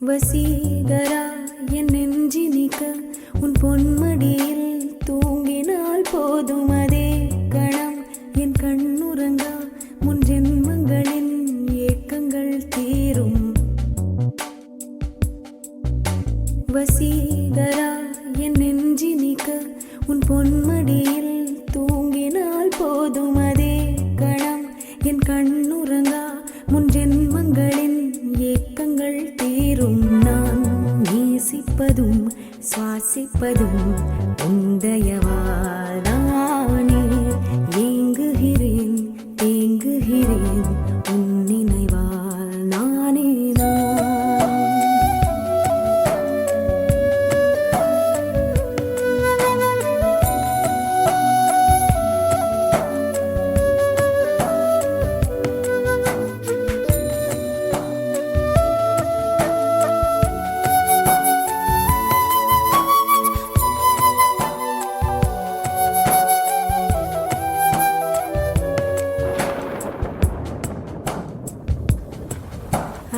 வசீகரா என் நெஞ்சினிக்க உன் பொன்மடியில் தூங்கினால் போதும் அதே கணம் என் கண்ணுறங்கா முன் ஜென்மங்களின் ஏக்கங்கள் தீரும். வசீகரா என் நெஞ்சினிக்க உன் பொன்மடியில் தூங்கினால் போதும் அதே கணம் என் கண்ணுறங்கா முன் ஜென்மங்களின் ஏக்கங்கள் தீரும். நான் நேசிப்பதும் சுவாசிப்பதும் உந்தயவால் தானே. ஏங்குகிறேன் தேங்குகிறேன் உன் நினைவால் நானே நான்.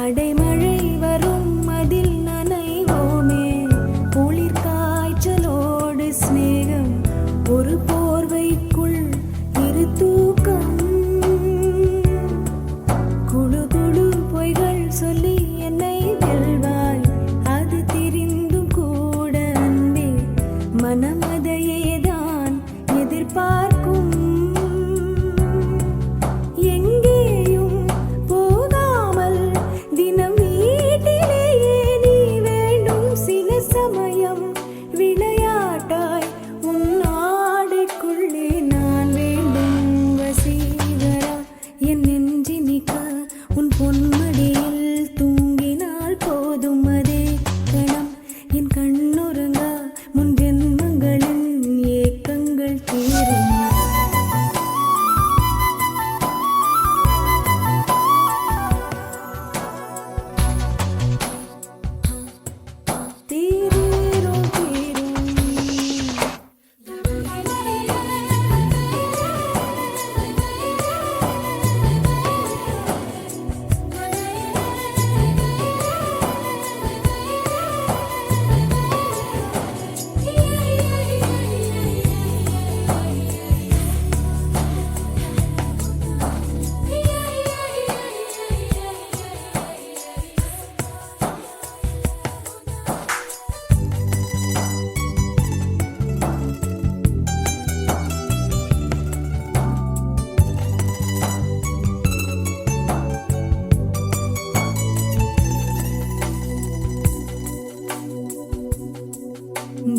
அடைமழை வரும் அதில் நனைவோமே, குளிர் காய்ச்சலோடு சிநேகம், ஒரு போர்வைக்குள் இரு தூக்கம். குழு குழு பொய்கள் சொல்லி என்னை வெல்வாய், அது தெரிந்தும் கூட அன்பே மனம் அதையேதான் எதிர்பார்க்கும். உன் பொன்மடியில் தூங்கினால் போதும் அதே கணம் என் கண்ணுறங்கா முன் ஜென்மங்களின் ஏக்கங்கள் தீரும். தீரும் தீரும்.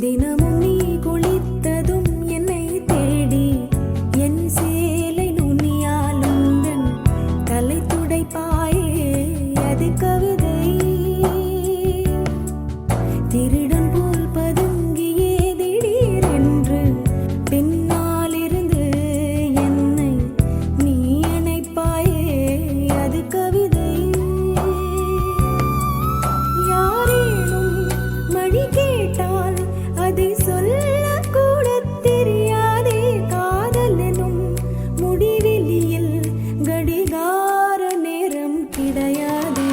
தினமும் நீ குளித்ததும் என்னை தேடி என் சேலை நுனியால் உந்தன் தலை துடைப்பாயே, அது கவிதை. திருடன் போல் பதுங்கியே திடீரென்று பின்னாலிருந்து என்னை நீ அணைப்பாயே, அது கவிதை. யாரேனும் மணி கேட்டால் அதை சொல்லக்கூட தெரியாதே. காதல் எனும் முடிவெளியில் கடிகார நேரம் கிடையாதே.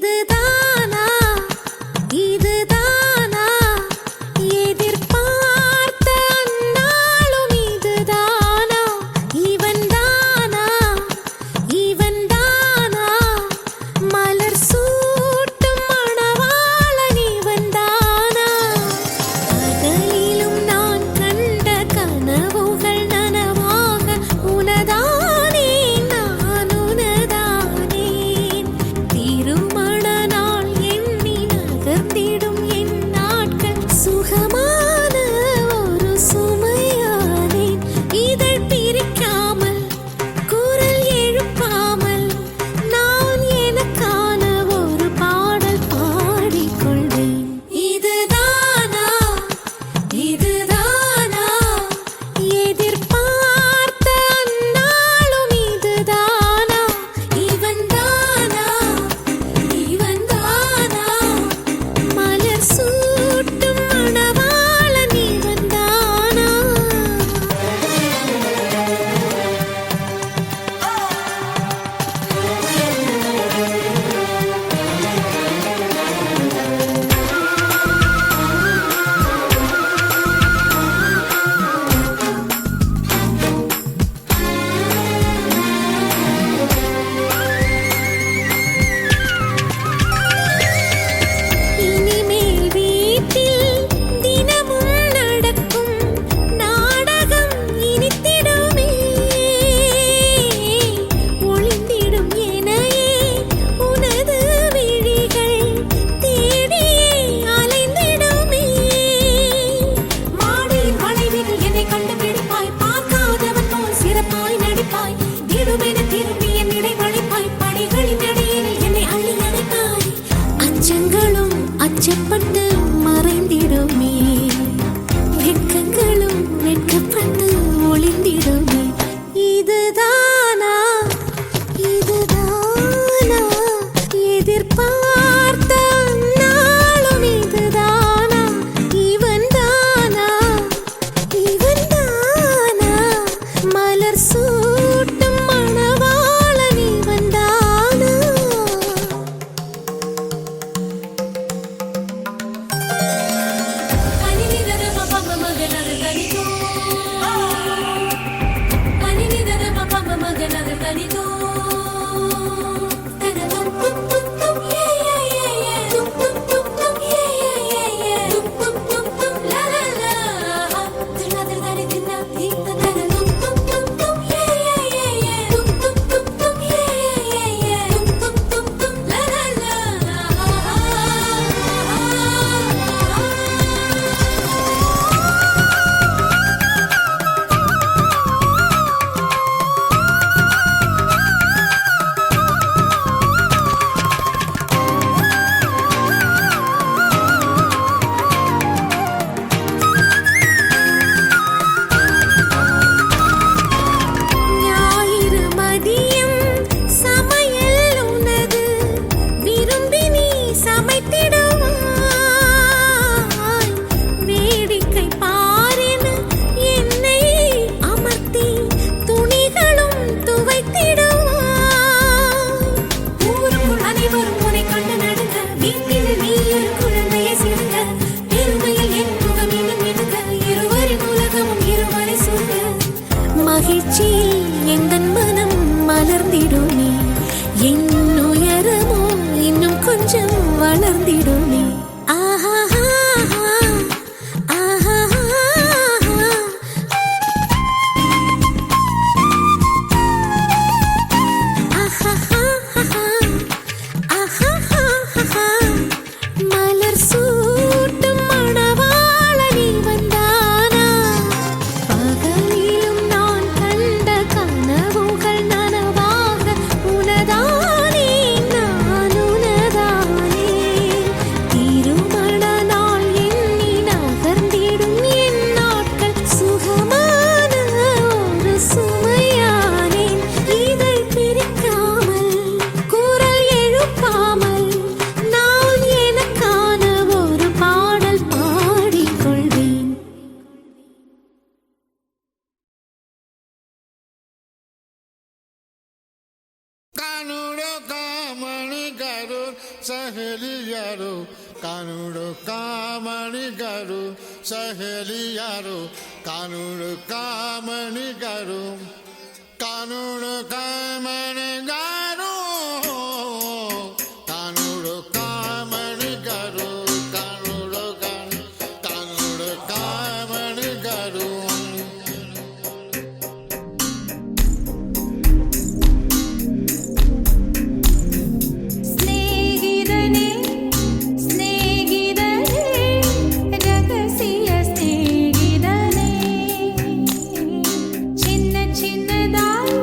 இதுதானா இதுதானா எதிர்பார்த்த அந்நாளும் இதுதானா இவன்தானா இவன்தானா மலர் சூட்டும் மணவாளன் இவன்தானா பகலிலும் நான் கண்ட கனவுகள் நனவாக உனதானே நான் உனதானேன் திருமண நாள் எண்ணி நகர்ந்திடும் என் நாட்கள் சுகமான ஒரு சுமையானேன் இதழ் பிரிக்காமல் குரல் எழுப்பாமல் நான் எனக்கான ஒரு பாடல் பாடிக்கொள்வேன் இதுதானா இதுதானா எதிர்பார்த்த அந்நாளும் இதுதானா இவன்தானா இவன்தானா மலர் சூட்டும் மணவாளன் இவன்தானா இனிமேல் வீட்டில் தினமும் நடக்கும் நாடகம் இனித்திடுமே ஒளிந்திடும் எனையே உனது விழிகள் தேடியே அலைந்திடுமே மாடியின் வளைவில் என்னை கண்டுபிடிப்பாய் பார்க்காதவன் போல் சிறப்பாய் நடிப்பாய் திடுமென திரும்பி என் இடைவழிப்பாய் படிகளின் இடையில் என்னை அள்ளி அணைப்பாய் அச்சங்களும் அச்சப்பட்டு மறைந்திடுமே வெட்கங்களும் வெட்கப்பட்டு ஒளிந்திடுமே இதுதானா இதுதானா எதிர்பார்த்த நாளும் இதுதானா இவன்தானா இவன்தானா மலர் சூட்டும் மணவாளன் இவன்தானா ஞாயிறு மதியம் சமையல் உனது விரும்பி நீ சமைத்திடுவாய் வேடிக்கை பாரென என்னை அமர்த்தி துணிகளும் துவைத்திடுவாய் ஊருக்குள் அனைவரும் உன்னை கண்டு நடுங்க வீட்டில் நீ ஒரு குழந்தையை சிறுங்க பெருமையில் என் முகம் இன்னும் மினுங்க இருவரின் உலகமும் இருவரை சொல்க மகிழ்ச்சியில் எந்தன் மனம் மலர்ந்திடுமே என் உயரமோ இன்னும் கொஞ்சம் வளர்ந்திடுமே ஆஹா ஆஹா மலர் சூட்டும் மணவாளன் இவன்தானா பகலிலும் நான் கண்ட கனவுகள் நனவாக உனதானே நான் உனதானே திருமண நாள் எண்ணி நகர்ந்திடும் என் நாட்கள் சுகமான ஒரு சுமையானேன் இதை பிரிக்காமல் குரல் எழுப்பாமல் நான் எனக்கான ஒரு பாடல் பாடிக்கொள்வேன் Kanuro kamani karur ಸಹೇಲಿಯರು Kanuru ಕಾಮಣಿಗರು ಸಹೇಲಿಯರು Kanuru ಕಾಮಣಿಗರು Kanuru ಕಾಮಣಿಗರು Kanuru ಕಾಮಣಿಗರು Kanuru Kanuru ಕಾಮಣಿಗರು സ്നേഹിതനേ സ്നേഹിതനേ രഹസ്യ സ്നേഹിതനേ ചിന്ന ചിന്നതായി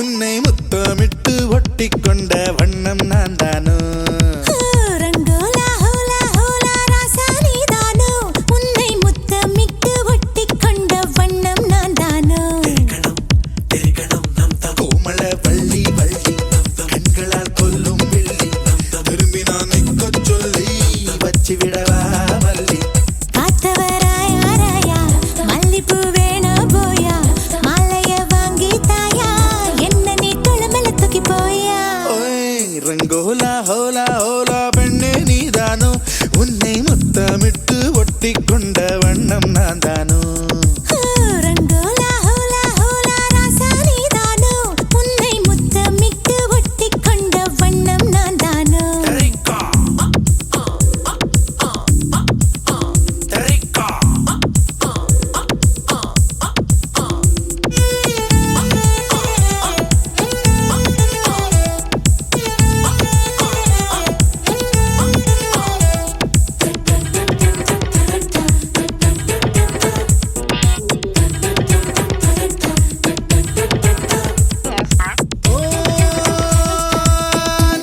உன்னை முத்தமிட்டு ஒட்டிக்கொண்ட வண்ணம் நான் தானோ ரங்கோலா ஹோலா ஹோலா ராசா நீதானோ உன்னை முத்தமிட்டு ஒட்டிக்கொண்ட வண்ணம் நான் தானோ கோமள வள்ளி வள்ளி கண்களால் கொல்லும் வெள்ளி திரும்பி நான் நிற்கச் சொல்லி வச்சு விடவா மல்லி காத்தவராயா மல்லிப்பூ வேணா போயா மாலைய வாங்கி தாயா என்ன நீ குளமல தூக்கி போயா ஓய் ரங்கோலா ஹோலா ஹோலா பெண்ணே நீதானோ உன்னை முத்தமிட்டு ஒட்டிக்கொண்ட வண்ணம் நான் தானோ ரங்கோலா ஹோலா ஹோலா ராசா நீதானோ உன்னை முத்தமிட்டு ஒட்டிக்கொண்ட வண்ணம் நான் தானோ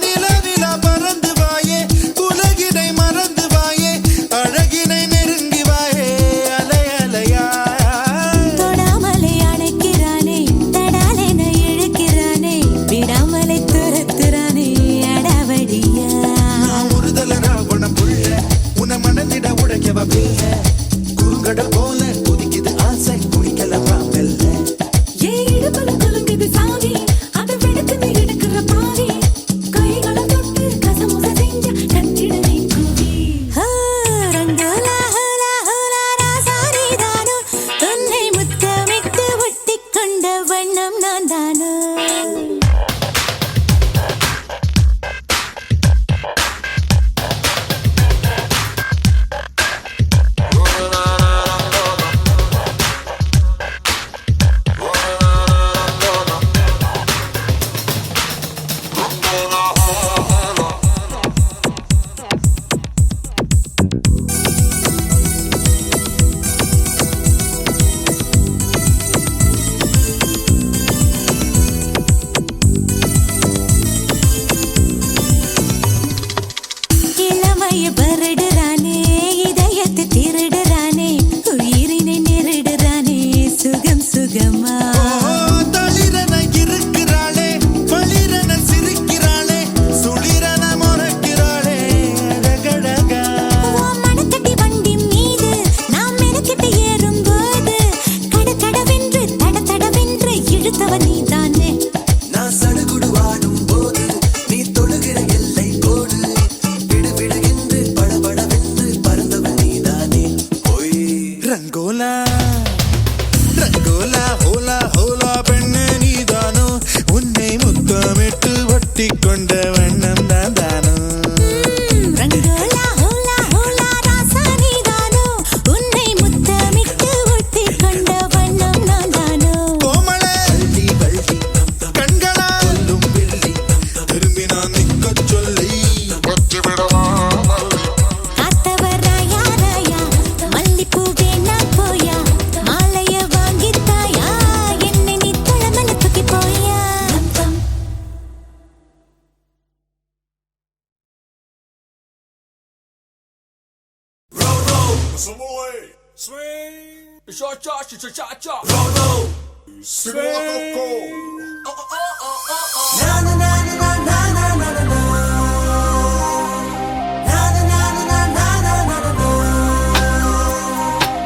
நிலவில பறந்து வாயே உலகினை மறந்து வாயே அழகினை நெருங்கி வாயே அலை அலையா தொடாமலை அணைக்கிறானே தடாலென இழுக்கிறானே விடாமலை துரத்துறானே அடவடியா நான் ஒருதல ராவணம் புள்ள உன மனதிட உடைக்கவ பிள்ள குறுங்கடல் போல குதிக்குது ஆசை குடிக்கலவா மெல்ல ஏடுபல குலுங்குது சாவி அத வெடுக்குது எடுக்கிற பாவி கைகளை தொட்டு கசமுச செஞ்ச கட்டிடனை கூவி ரங்கோலா ஹோலா ஹோலா ராசா நீதானோ உன்னை முத்தமிட்டு ஒட்டிக்கொண்ட வண்ணம் நான் தானோ இளமைய பரடுறானே இதயத்தை திருடுறானே உயிரினை நெருடுறானே சுகம் சுகமா தளிரன இருக்கிறாளே பளிரன சிரிக்கிறாளே சுளிரன முறைக்கிறாளே அழகழகா மணக்கட்டி வண்டி மீது நாம் மெனக்கிட்டு ஏறும்போது கடகடவென்று தடதடவென்று இழுத்தவன் நீதானே நான் சடுகுடு வாடும் போது நீ தொடுகிற எல்லை கோடு விடுவிடு என்று படபடவென்று பறந்தவன் நீதானே பொய் ரங்கோலா ரங்கோலா ஹோலா ஹோலா பெண்ணே நீதானோ உன்னை முத்தமிட்டு ஒட்டிக்கொண்ட வண்ணம் நான் தானோ ரங்கோலா ஹோலா ஹோலா ராசா நீதானோ உன்னை முத்தமிட்டு ஒட்டிக்கொண்ட வண்ணம் நான் தானோ கோமள வள்ளி வள்ளி கண்களா கொல்லும் வெள்ளி திரும்பி நான் நிற்கச் சொல்லி வச்சு விடவா மல்லி காத்தவராயா ராயா மல்லிப்பூ வேணா போயா மாலைய வாங்கி தாயா என்ன நீ குளமல தூக்கி போயா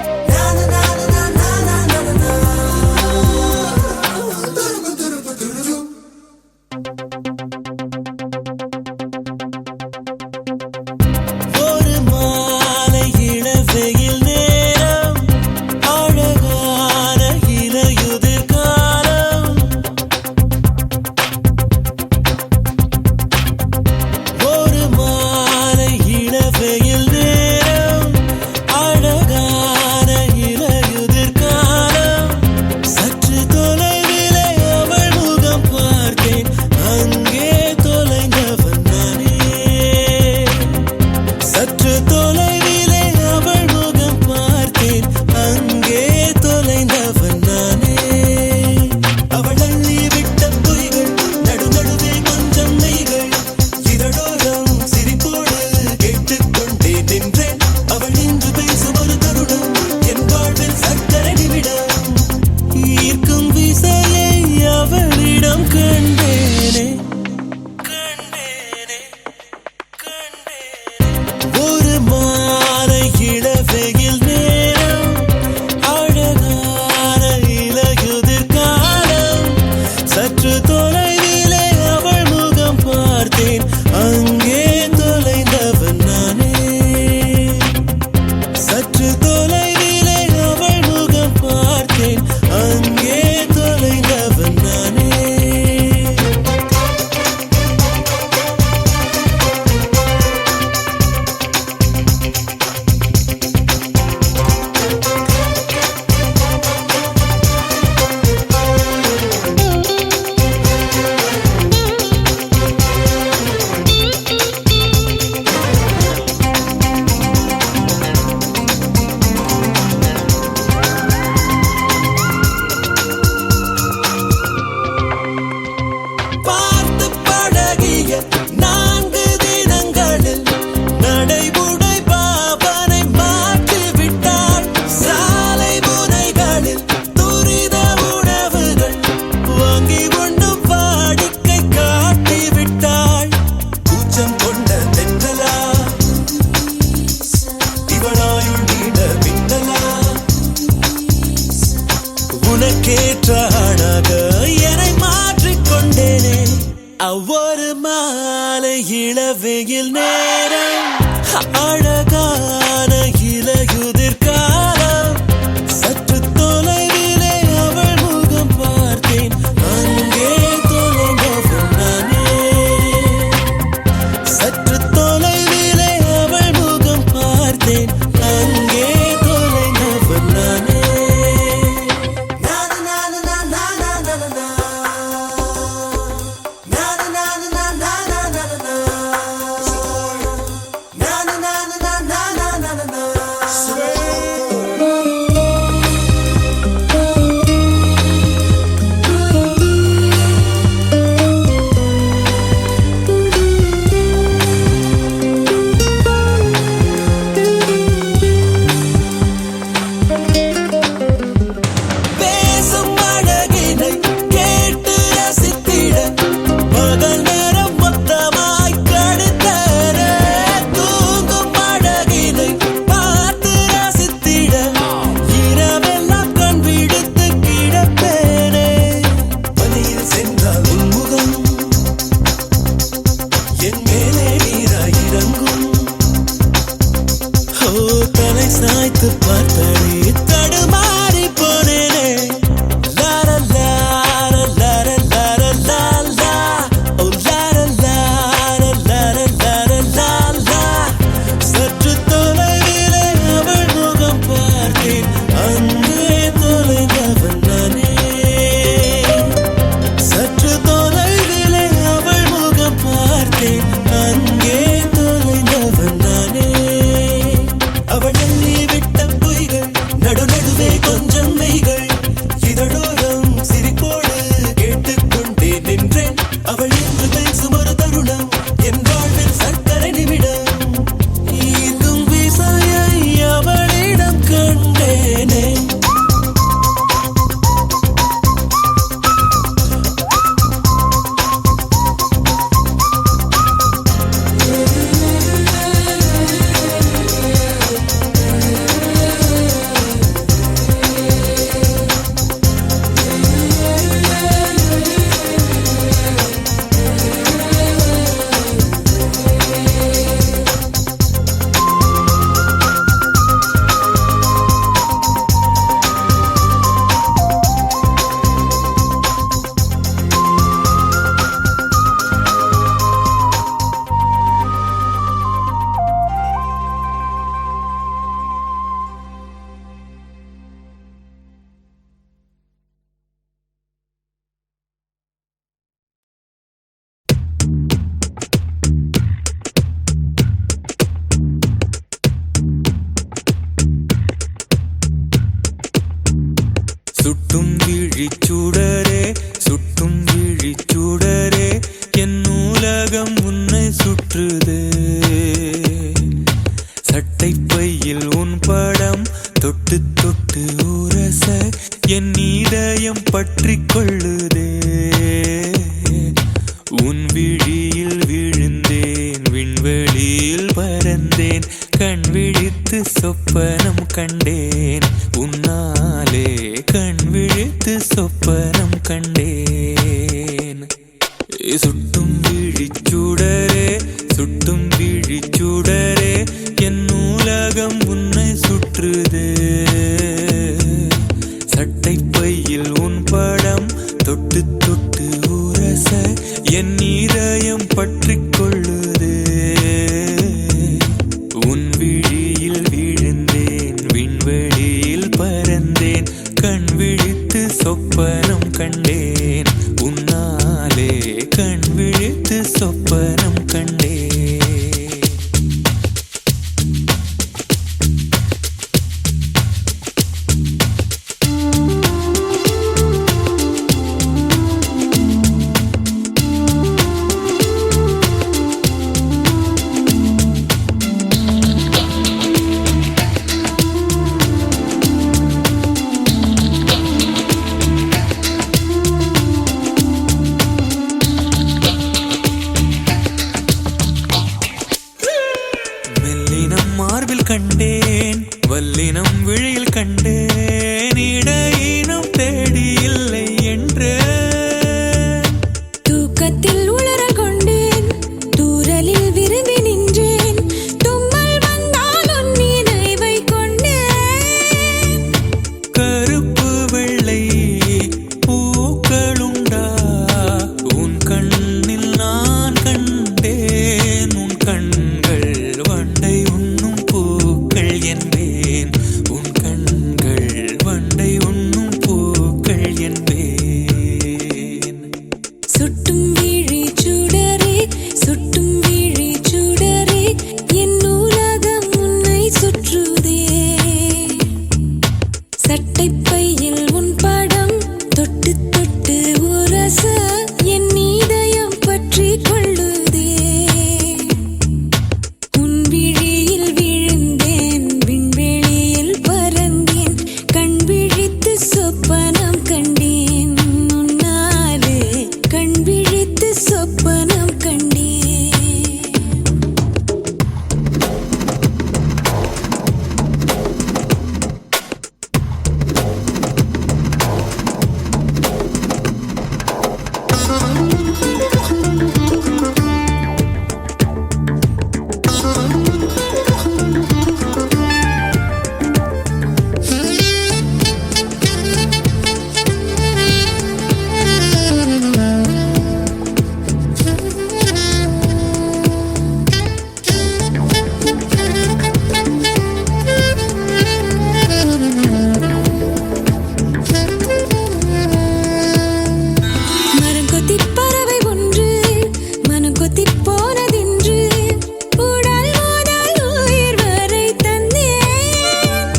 na na na na na na na na na ஒரு மாலை இளவெயில் நேரம் அழகான இலையுதிர் காலம் ஒரு மாலை இளவெயில் நேரம் அழகான இலையுதிர் காலம் சற்று தொலைவிலே அவள் முகம் பார்த்தேன் சற்று தொலைவிலே அவள் முகம் பார்த்தேன், அங்கே தொலைந்தவன் நானே. சற்று தொலைவிலே அவள் முகம் பார்த்தேன், அங்கே தொலைந்தவன் நானே. பார்த்து பழகிய 4 தினங்களில் நடைமுறை பாவனை மாற்றி விட்டாள். சாலை முனைகளில் துரித உணவுகள் வாங்கி உண்ணும் வாடிக்கை காட்டி விட்டாள். கூச்சம் கொண்ட தென்றலா, இவளாயுள் நீட மின்னலா, உனக்கேற்ற ஆணாக என்னை மாற்றிக்கொண்டேனே. ஒவ்வொரு மாலை இளவெயில் நேரம், அழகான இலையுதிர் காலம். சற்று தொலைவிலே அவள் முகம் பார்த்தேன், அங்கே தொலைந்தவன் நானே. சற்று தொலைவிலே அவள் முகம் பார்த்தேன், அங்கே தொலைந்தவன் நானே. பேசும் அழகினை கேட்டு ரசித்திட பகல் நேரம் மொத்தமாய் கழித்தேனே. தூங்கும் அழகினை பார்த்து ரசித்திட இரவெல்லாம் கண் விடுத்து கிடப்பேனே. பனியில் சென்றால் உன்முகம் என் மேலே நீராய் இறங்கும். ஓ, தலை சாய்த்து பார்த்தே தடுமாறி போனேனே. லார லார லார லார லாலா, ஓ லார லார லார லார லாலா. சற்று தொலைவிலே அவள் முகம் பார்த்தேன், அங்கே தொலைந்தவன் நானே. சற்று தொலைவிலே அவள் முகம் பார்த்தேன், அங்கே தொலைந்தவன் நானே. அவள் எண்ணி விட்ட பொய்கள் நடுநடுவே கொஞ்சம் மெய்கள், இதழோரம் சிரிப்போடு கேட்டுக்கொண்டே நின்றேன். அவள் என்று பேசும் ஒரு தருணம் என் வாழ்வில் சர்க்கரை நிமிடம். ஈர்க்கும் விசையை அவளிடம் கண்டேனே. சுட்டும் விழிச்சூடரே, சுட்டும் விழிச்சூடரே, என் நூலகம் உன்னை சுற்றுதே. சட்டை பையில் உன் படம் தொட்டு தொட்டு உரச என் இதயம் பற்றிக் கொள்ளுதே. உன் விழியில் விழுந்தேன், விண்வெளியில் பறந்தேன், கண் விழித்து சொப்பனம் கண்டேன். உன்னாலே கண் விழித்து சொப்பனம் கண்டேன். சுட்டும் விழிச்சுடரே சுட்டும் விழிச்சுடரே என் நூலகம் உன்னை சுற்றுதே சட்டை பையில் உன் படம் தொட்டு தொட்டு உரச என் இதயம் பற்றிக் கொள்ளுதே உன் விழியில் விழுந்தேன் விண்வெளியில் பறந்தேன் கண் விழித்து சொப்பனம் கண்டேன் உன்னாலே கண் விழித்து சொப்பனம் கண்டேன் மார்பில் கண்டேன் வல்லினம் விழியில் கண்டேன் இடையினம் தேடி இல்லை என்று தூக்கத்தில் உளறல் கொண்டேன் தூரலில் விரும்பி நின்றேன் தும்மல் வந்தால் உன் நினைவை கொண்டேன் கருப்பு வெள்ளை பூக்களுண்டா உன் கண்ணில் நான் கண்டேன் உன் கண்கள் வண்டை உண்ணும் பூக்கள் என்பேன் உன் கண்கள் வண்டை உண்ணும் பூக்கள் என்பேன் சுட்டும் விழி சுடரே சுட்டும் விழி சுடரே என் நூலகம் உன்னை சுற்றுதே சட்டை பையில் உன் படம் தொட்டு தொட்டு உரச என் இதயம் பற்றிக் கொள்ளுதே உன் விழியில் விழுந்தேன் விண்வெளியில் பறந்தேன் கண் விழித்து சொப்பனம் கண்டேன் உன்னாலே கண் விழித்து சொப்பனம் கண்டேன் மரம் கொத்திப் பறவை ஒன்று மனம் கொத்திப் போனதென்று உடல் முதல் உயிர் வரை தந்தேன்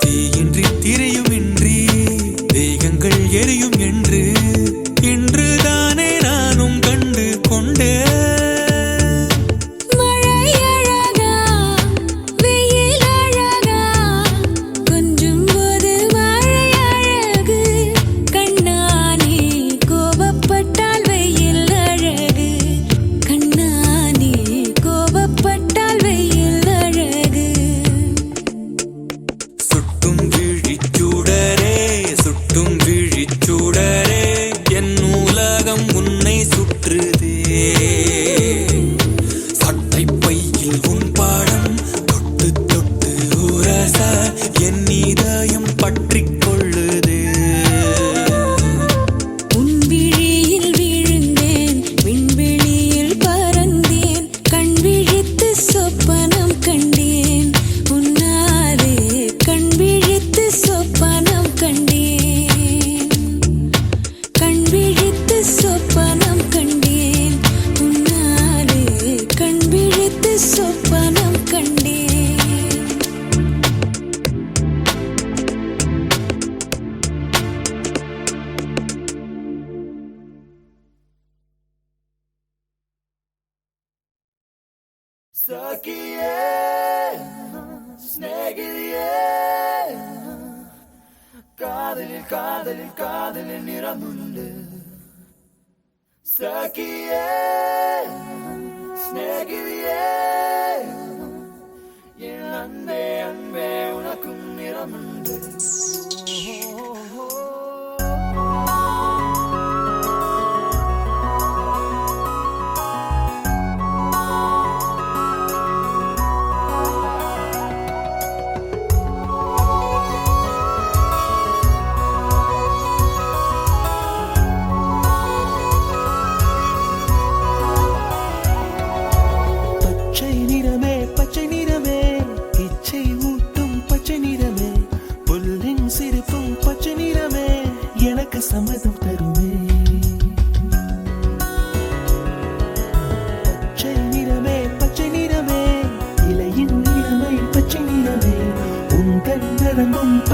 தீயின்றி திரையுமின்றி தேகங்கள் எரியும் என்று இன்றுதானே நானும் கண்டு கொண்டேன் மழை அழகா வெயில் அழகா கொஞ்சும் போது மழை அழகு கண்ணானே கோபப்பட்டால் வெயில் அழகு கண்ணானே கோபப்பட்டால் வெயில் அழகு சுட்டும் விழிச்சுடரே சுட்டும் விழிச்சுடரே என் நூலகம் உன்னை சுற்றுதே சட்டை பையில் உன் பாடம் தொட்டு தொட்டு உரச என் இதயம் பற்றிக் கொள்ளுதே உன் விழியில் விழுந்தேன் விண்வெளியில் பறந்தேன் கண் விழித்து சொப்பனம் கண்டேன் உன்னாலே கண் விழித்து சொப்பனம் கண்டேன் கண் விழித்து சொப்பனம் கண்டேன் உன்னாலே கண் விழித்து சொப்பனம் கண்டேன் காதலில் காதலில் காதலில் நிறமுண்டு சகியே ஸ்நேகிதியே என் அன்பே அன்பே உனக்கும் நிறமுண்டு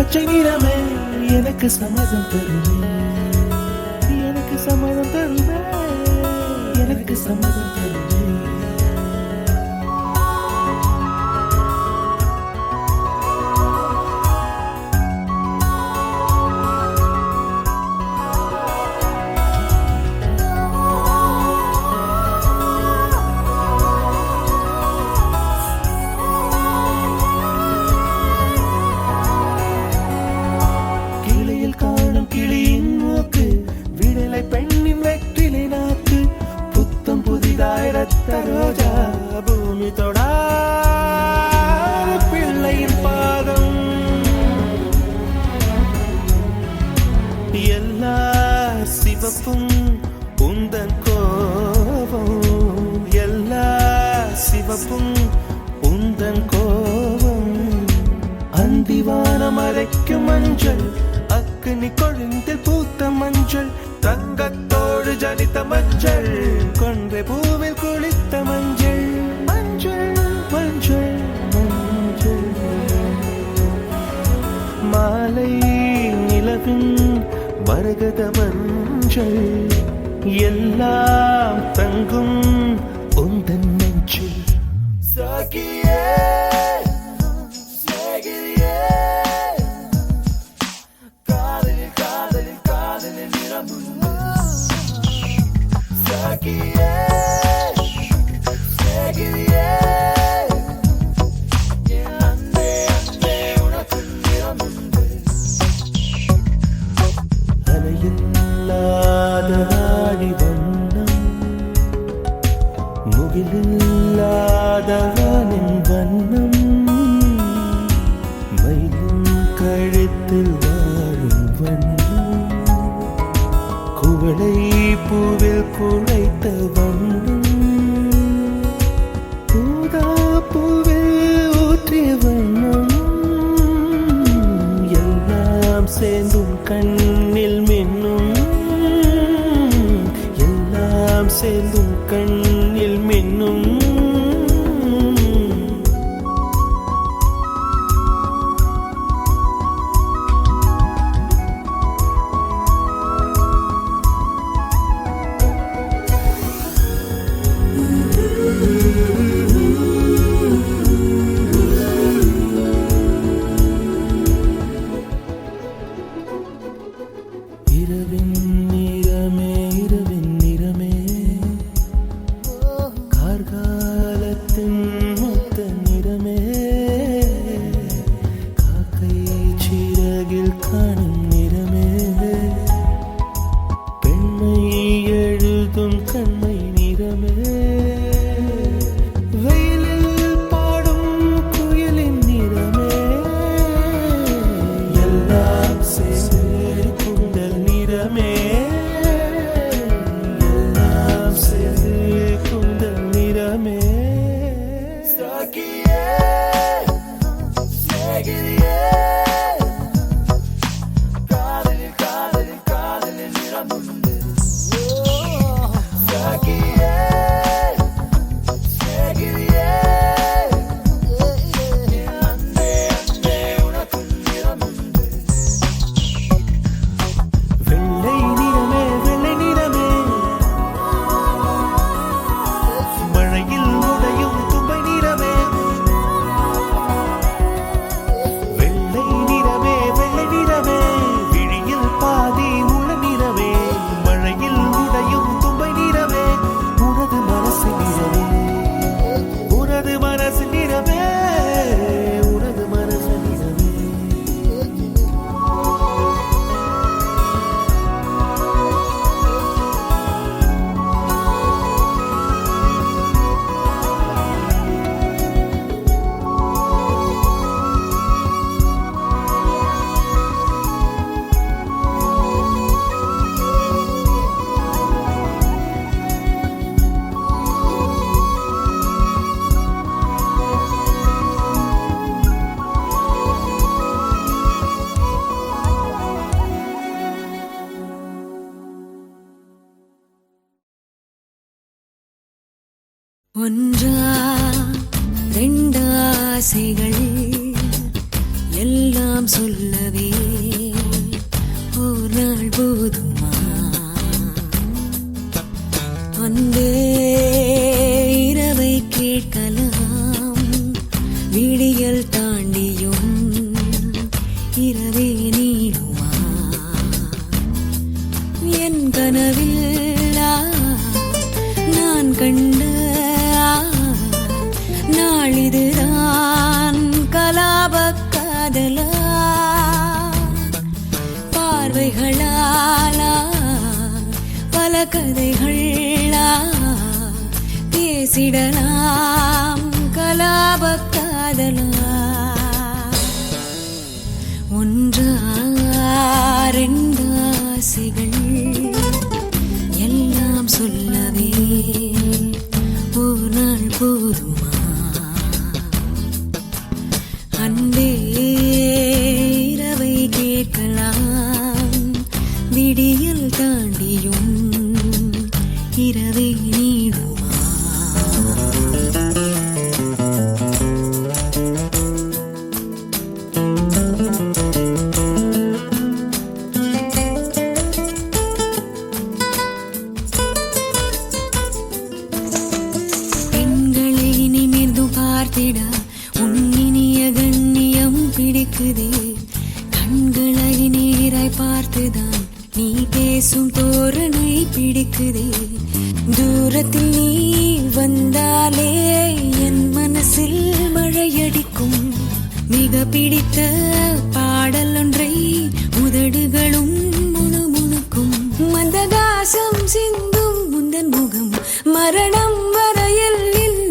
பச்சை நிறமே எனக்கு சம்மதம் தருமே, எனக்கு சம்மதம் தருமே, எனக்கு சம்மதம் தருமே. கிளியில் காணும் கிளியின் மூக்கு, விடலை பெண்ணின் வெற்றிலை நாக்கு, புத்தம் புதிதாய் ரத்த ரோஜா, பூமி தொடா பிள்ளையின் பாதம். எல்லா சிவப்பும் உந்தன் கோபம், எல்லா சிவப்பும் உந்தன் கோபம். அந்திவானம் அரைக்கும் மஞ்சள், அக்னி கொழுந்தில் பூத்த மஞ்சள், தங்கத்தோடு ஜனித்த மஞ்சள், கொன்றை பூவில் குளித்த மஞ்சள். மஞ்சள் மஞ்சள் மஞ்சள், மாலை நிலவின் மரகத மஞ்சள், எல்லாம் தங்கும் உந்தன் நெஞ்சில். சகியே சகியே, காதலில் காதலில் காதலில் நிறமுண்டு. சகியே சகியே, என் அன்பே அன்பே உனக்கு நிறமுண்டு. அலையில்லாத ஆடி வண்ணம், முகிலில்லாத வானின் வண்ணம், மயிலும் கழுத்தில் வாழும் வண்ணம், குவளை பூவில் குழைத்த வண்ணம், ஊதா பூவில் ஊற்றிய வண்ணம், எல்லாம் சேர்ந்தும் கண்ணில் மின்னும், எல்லாம் சேர்ந்தும் கண்ணில் மின்னும். இரவின் நிறமே இரவின் நிறமே, கார்காலத்தின் மொத்த நிறமே, காக்கை சிறகில் காணும் நிறமே, பெண்மை எழுதும் கண்மை நிறமே, வெயிலில் பாடும் குயிலின் நிறமே, எல்லாம் சேர்ந்து குந்தல் நிறமே, எல்லாம் சேர்ந்து குந்தல் நிறமே. சகியே சகியே, காதலில் காதலில் காதலில் நிறமுண்டு. சகியே சகியே, என் அன்பே அன்பே உனக்கு நிறமுண்டு. வெள்ளை நிறமே வெள்ளை நிறமே, மழையில் உடையும் தும்பை நிறமே, வெள்ளை நிறமே வெள்ளை நிறமே, விழியில் பாதி உள்ள நிறமே, மழையில் உடையும் தும்பை நிறமே, உனது மனசு நிறமே, உனது மனசு நிறமே, உனது மனசு நிறமே. ஒன்றா ரெண்டு ஆசைகள் எல்லாம் எல்லாம் சொல்லவே ஒரு நாள் போதுமா? அன்பே இரவை கேட்கலாம், விடியல் தாண்டியும் இரவே நீடுமா? என் கனவில் நான் கண்ட நாளிதுதான் கலாப காதலா? பார்வைகளாலா பல கதைகளா பேசிடலாம் கலாப காதலா? ஒன்றா ரெண்டாசைகள் எல்லாம் சொல்லவே ஒரு நாள் போதுமா? அன்பே இரவை கேட்கலாம், விடியல் தாண்டியும் இரவை நீடுமா? பெண்களை நிமிர்ந்து பார்த்திட உன்னினிய கண்ணியம் பிடிக்குதே, கண்களை நீராய் பார்த்துதான் நீ பேசும் தோரணை பிடிக்குதே. தூரத்தில் நீ வந்தாலே என் மனசில் மழையடிக்கும், மிக பிடித்த பாடல் ஒன்றை உதடுகளும் முணுமுணுக்கும். மந்தகாசம் சிந்தும் முந்தன் முகம் மரணம் வரையில்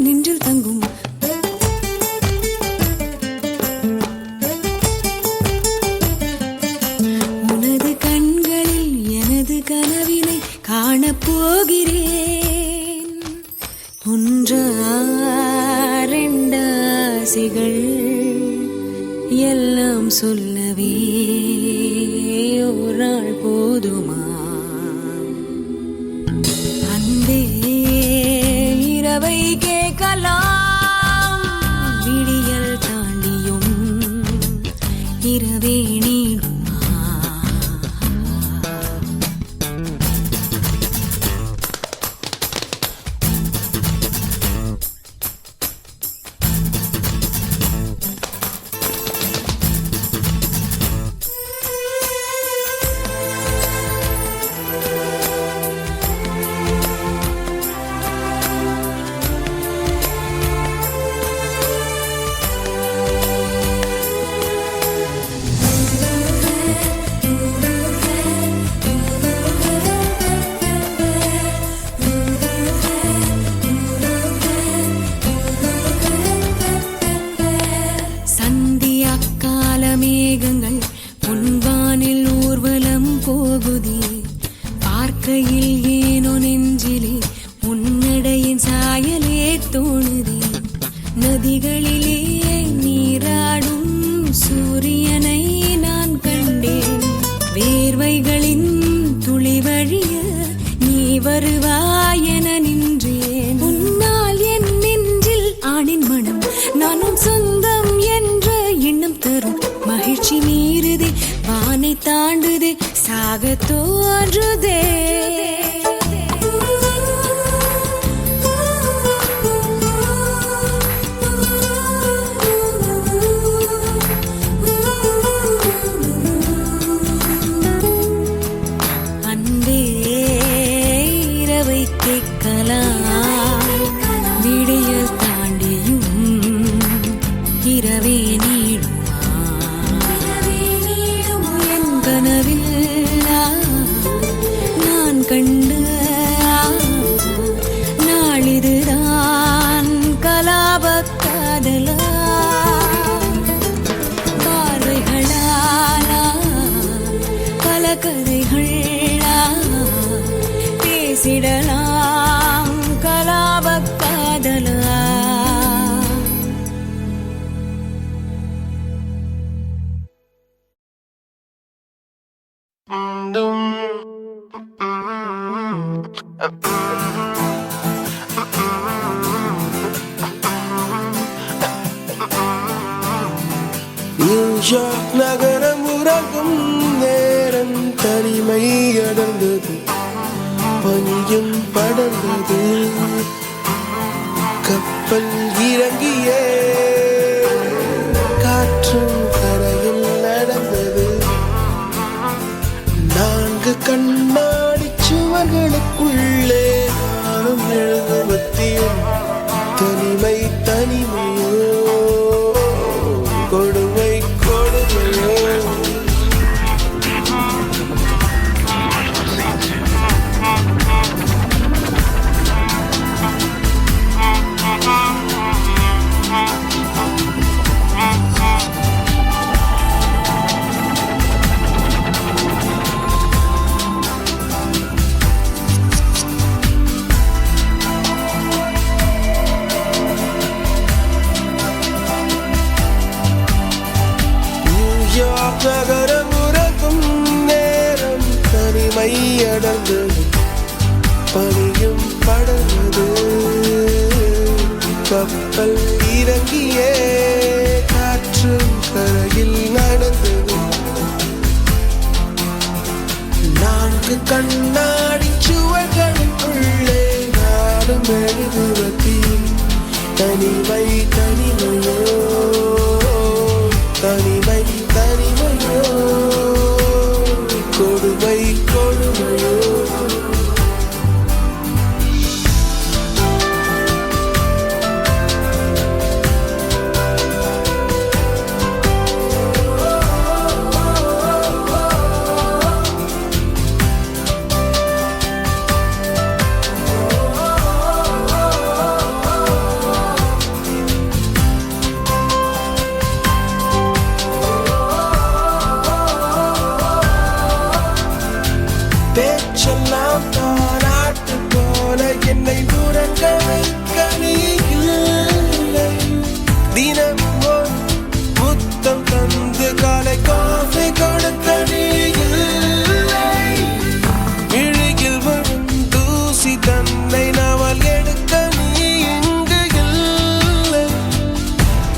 நின்றில் தங்கும். உனது கண்களில் எனது கனவினை காணப்போகிறேன். ஒன்றா ரெண்டாசைகள் எல்லாம் சொல்லவே ஒரு நாள் போதுமா? அன்பே இரவை கேட்கலாம், விடியல் தாண்டியும் இரவே நீடுமா? மேகங்கள் பொன்வானில் ஊர்வலம் போகுதே, பார்க்கையில் ஏனோ நெஞ்சிலே உன்னடையின் சாயலே தோணுதே. நதிகளிலே நீராடும் சூரியனை நான் கண்டேன், வேர்வைகளின் துளி வழிய நீ வருவாய் என நின்றேன். உன்னால் என் நெஞ்சில் ஆணின் மனம், நானும் சொந்தம் என்ற எண்ணம் தரும் மகிழ்ச்சி மீறுதே, வானை தாண்டுதே, சாக தோன்றுதே. அன்பே இரவை கேட்கலாம், விடியல் தாண்டியும் இரவே நீடுமா? என் கனவில் நான் கண்ட நாளிதுதான் கலாப காதலா? பார்வைகளாலா பல கதைகளா பேசிடலாம் கலாப காதலா? நியூயார்க் நகரம் உறங்கும் நேரம் தனிமை அடர்ந்தது பனியும் படர்ந்தது கப்பல் இறங்கியே காற்றும் கரையில் நடந்தது 4 கண்ணாடி சுவர்களுக்குள்ளே நானும் எழுதுவத்தியும் தனிமை தனிமையோ கொடுமை கொடுமையோ நகரம் உறங்கும் நேரம் தனிமை அடர்ந்தது பனியும் படர்ந்தது கப்பல் இறங்கியே காற்று கரையில் நடந்தது 4 கண்ணாடி சுவர்களுக்குள்ளே நானும் எழுதுவதி தனிமை தனிமையோ தனிமை தனிமையோ கொடுமை கொடுமையோ பேச்செல்லாம் பாராட்டு போல என்னை உறங்க வைக்க நீ இல்லை தினமும் ஒரு முத்தம் தந்து காலை காஃபி கொடுக்க நீ இல்லை விழியில் வரும் தூசி தன்னை நாவல் எடுக்க நீ இங்கு இல்லை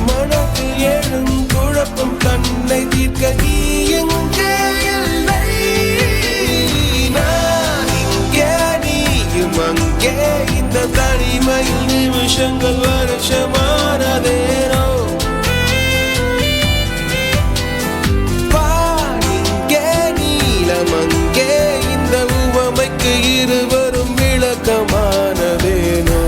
மனதில் எழும் குழப்பம் தன்னை தீர்க்க நீ எங்கே இல்லை அங்கே இந்த தனிமையில் நிமிஷங்கள் வருஷமானதேனோ பாருங்கே நீலம் அங்கே இந்த உவமைக்கு இருவரும் விளக்கமானதேனோ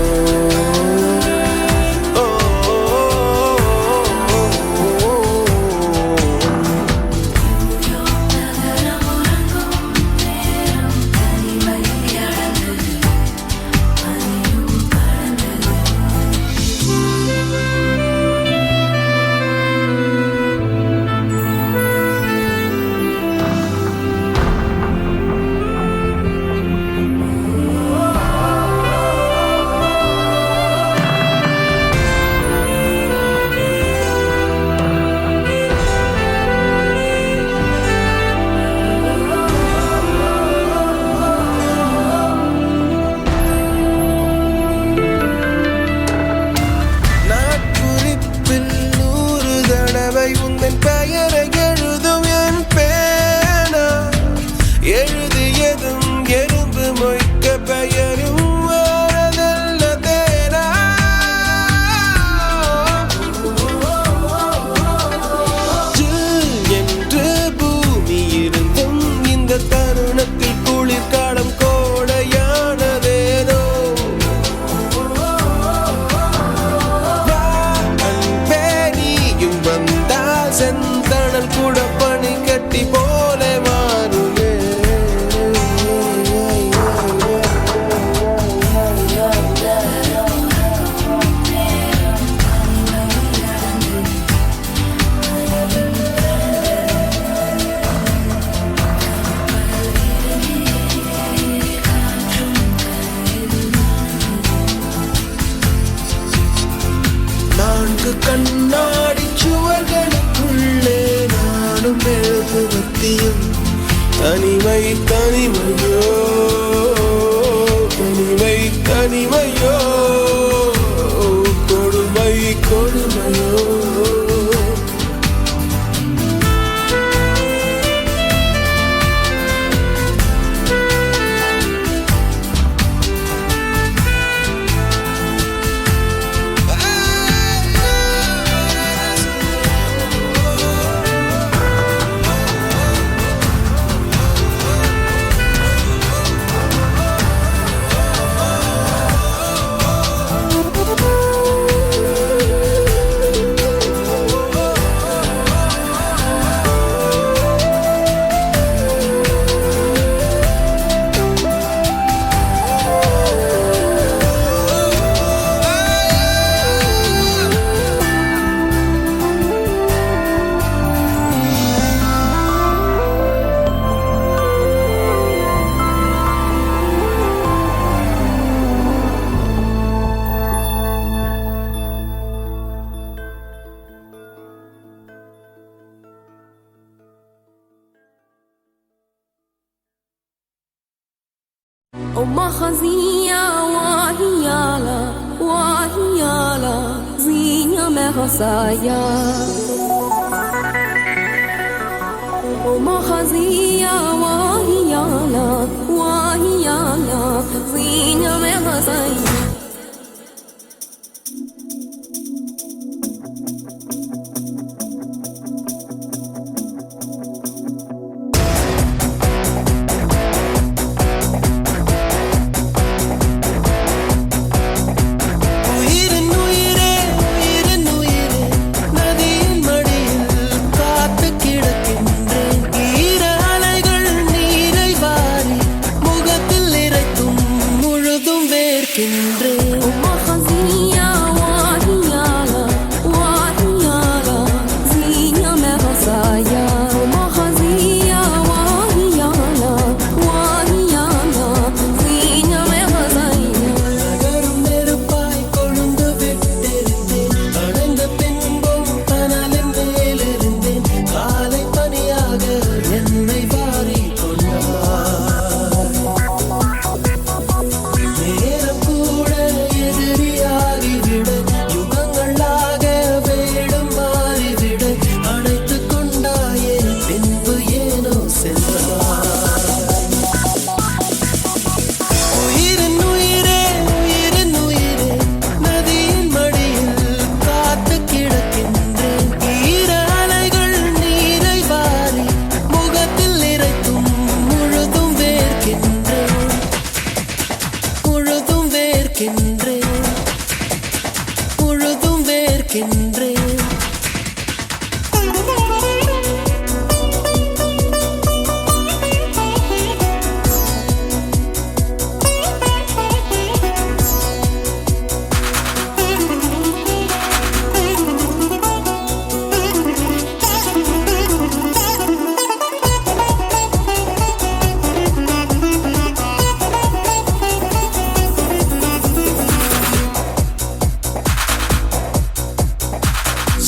உந்தன் பெயரை எழுதும் என் பேனா எழுதியதும் எறும்பு மொய்க்க பெயரும் வரதல்ல தேனா என்று பூமி இருந்தும் இந்த தருணத்தில் குளிர்காலம் கோடையானதேனோ செந்தணல் கூட பனி கட்டி போல மாறுமே நான்கு கண்ணாடி சுவர்களுக்குள்ளே நானும் எழுதுவத்தியும் தனிமை தனிமையோ தனிமை தனிமையோ கொடுமை கொடுமையோ ومخزية وهيالا وهيالا زينة مخصايا ومخزية وهيالا وهيالا زينة مخصايا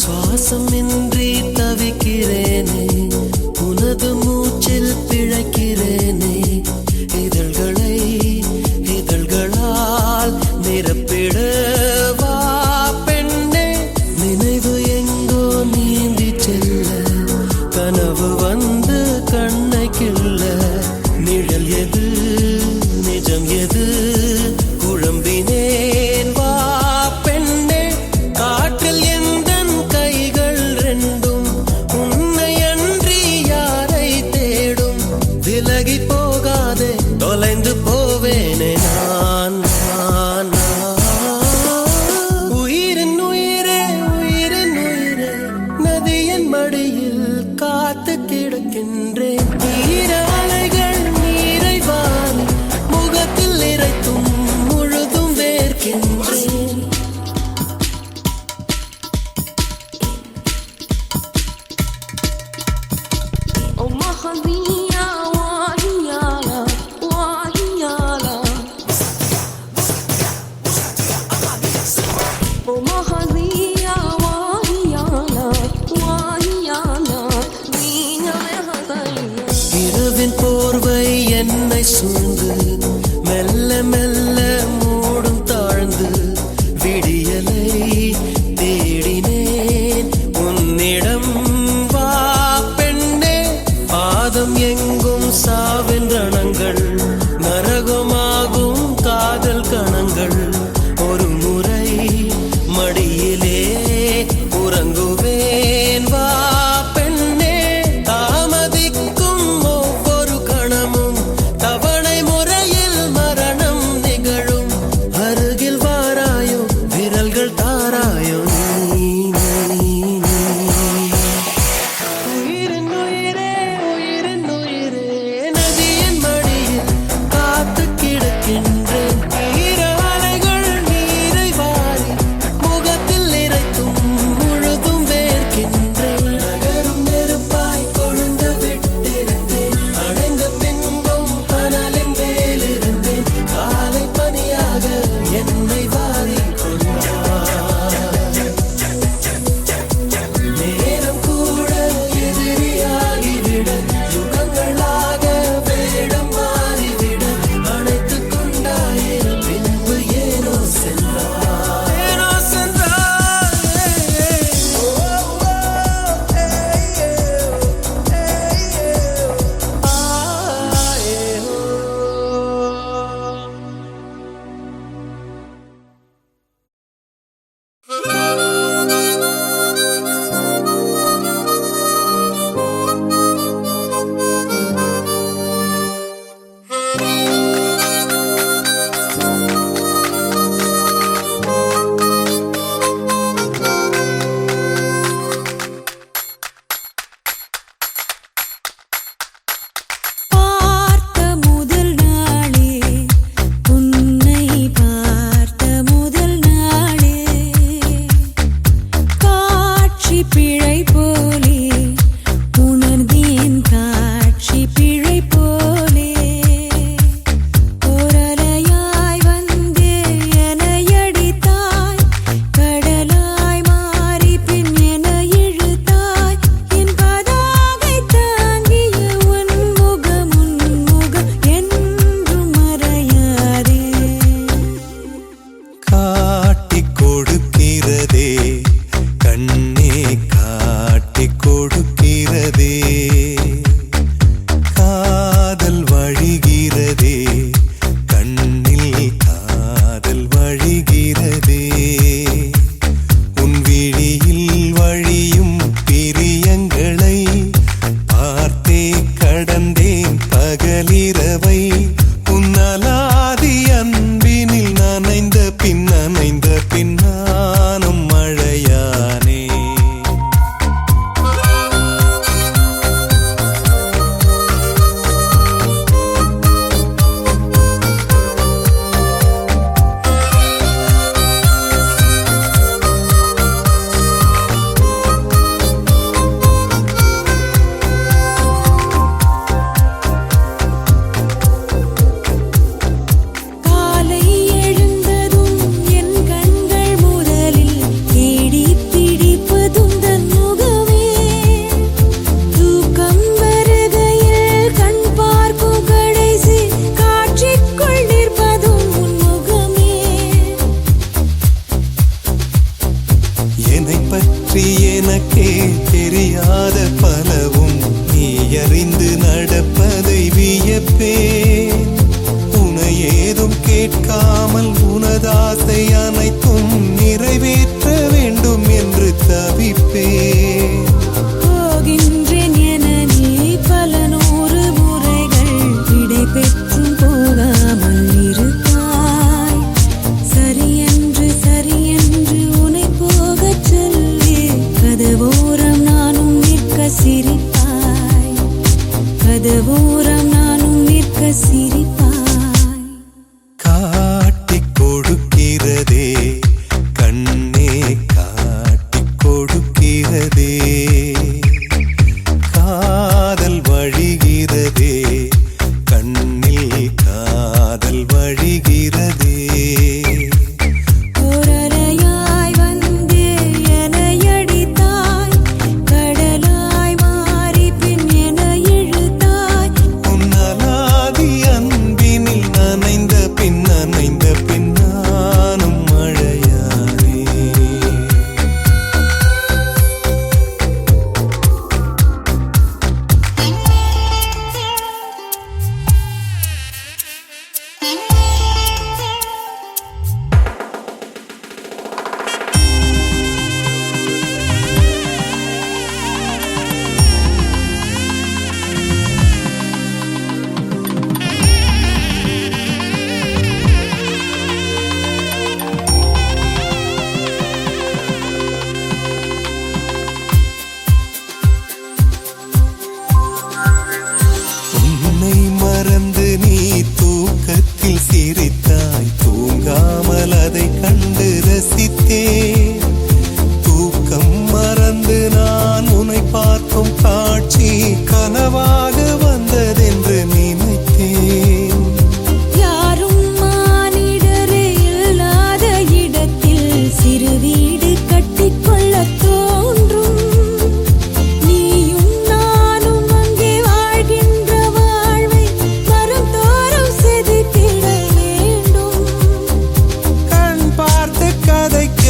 சுவாசமின்றி தவிக்கிறேனே உனது மூச்சில் பிழைக்கிறேனே இதழ்களால் நிரப்பிடவா பெண்ணே நினைவு எங்கோ நீந்தி செல்ல கனவு வந்து கண்ணை கிள்ள நிழல் எது நிஜம் எது குழம்பினேன் வா பெண்ணே காற்றில் எந்தன் கைகள் ரெண்டும் உன்னை அன்றி யாரை தேடும் விலகி போகாதே தொலைந்து போவேனே நான் உயிரின் உயிரே உயிரின் உயிரே நதியின் மடியில் காத்து கிடக்கின்றேன் ஈர அலைகள் நீரை வாரி முகத்தில் இறைத்தும் முழுதும் வேர்க்கின்றேன் ومخزية وهيالا وهيالا ومخزية وهيالا وهيالا زينة مخصايا இரவின் போர்வை என்னை சூழ்ந்து மெல்ல மெல்ல மூடும் தாழ்ந்து விடியலை தேடினேன் உன்னிடம் வா பெண்ணே பாதம் எங்கும் சாவின் ரணங்கள் நரகமாகும் காதல் கணங்கள் ஒரு முறை மடியிலே உறங்குவேன் வா பெண்ணே தாமதிக்கும் ஒவ்வொரு கணமும் தவணை முறையில் மரணம் நிகழும் அருகில் வாராயோ விரல்கள் தாராயோ உயிரின் உயிரே உயிரின் உயிரே நதியின் மடியில் காத்து கிடக்கின்றேன் ஈர அலைகள் நீரை வாரி முகத்தில் இறைத்தும் முழுதும் வேர்க்கின்றேன் நகரும் நெருப்பாய் கொழுந்து விட்டிருந்தேன் அடைந்த பின்பும் கனலின் மேலிருந்தேன் காலை பனியாக என்னை வாரி நேரம் கூட எதிரியாகிவிட யுகங்களாக வேடம் மாறிவிட அணைத்துக் கொண்டு வழிகிறதே உன் விழியில் வழியும் பிரியங்களை பார்த்தே கடந்தேன் பகலிரவை உன்னலாதி அன்பினில் நனைந்த பின் நானும் மழையானே காலை எழுந்ததும் என் கண்கள் முதலில் தேடி பிடிப்பதும் தன் முகமே தூக்கம் வருகையில் கண் பார்க்கும் கடைசி காட்சிக்குள் நிற்பதும் உன் முகமே என்னை பற்றி எனக்கே தெரியாத பலவும் நீ அறிந்து நடப்பதை வியப்பேன் உனை ஏதும் கேட்காமல் உனதாசை அனைத்தும் நிறைவேற்ற வேண்டும் என்று தவிப்பேன் போகின்றேன் என நீ பல நூறு முறைகள் விடை பெற்றும் போகாமல் இருப்பாய் சரியென்று உன்னை போகச் சொல்லி கதவோரம் நானும் நிற்க சிரிப்பாய் கதவோரம் நானும் நிற்க சிரிப்பாய் காட்டிக் கொடுக்கிறதே கண்ணே காட்டிக் கொடுக்கிறதே காதல் வழிகிறதே கண்ணில் காதல் வழிகிறதே ஓரலையாய் வந்தே என்னை அடித்தாய் கடலாய் மாறி பின் என்னை இழுத்தாய் உன்னலாதி அன்பினில் நனைந்த பின் நானும் மழையானே உன்னை மறந்து நீ தூக்கத்தில் சிரித்தாய் தூங்காமல் அதை கண்டு ரசித்தேன் தூக்கம் மறந்து நான் உன்னை பார்க்கும் காட்சி கனவாக வந்ததென்று நினைத்தேன் யாரும் மானிடரே இல்லாத இடத்தில் சிறு வீடு கட்டிக்கொள்ளத் தோன்றும் நீயும் நானும் அங்கே வாழ்கின்ற வாழ்வை மறுதோறும் செதுக்கிட வேண்டும் கண் பார்த்து கதைக்க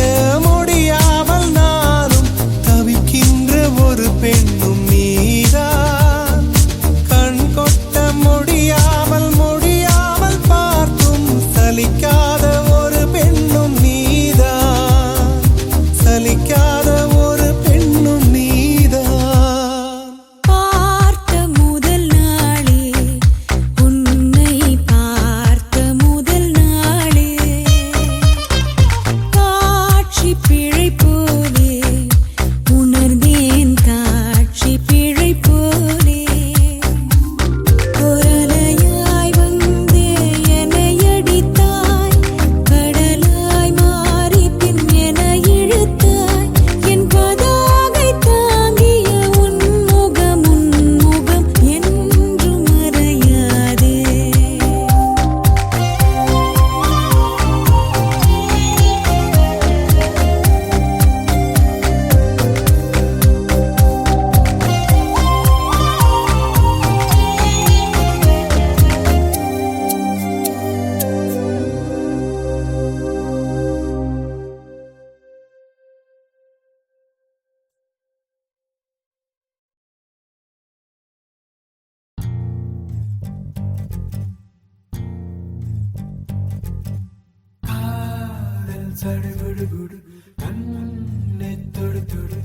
சடுகுடு கண்ணை தொடு தொடு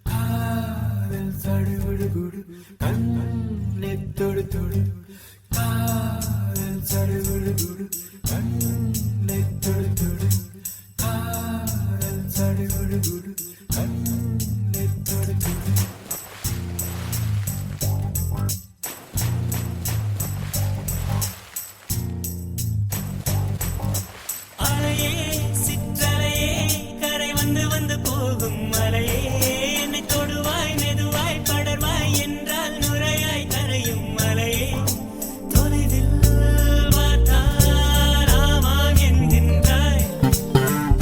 காதல் சடுகுடு கண்ணை தொடு தொடு காதல் சடுகுடு கண்ணை தொடு தொடு காதல் சடுகுடு கண்ணை தொடு தொடு அலையே சிற்றலையே கரை வந்து வந்து போகும் மலையே என்னை தொடுவாய் மெதுவாய் படர்வாய் என்றால் நுரையாய் கரையும் மலையே தொலைவில் பார்த்தால் ஆமாம் என்கின்றாய்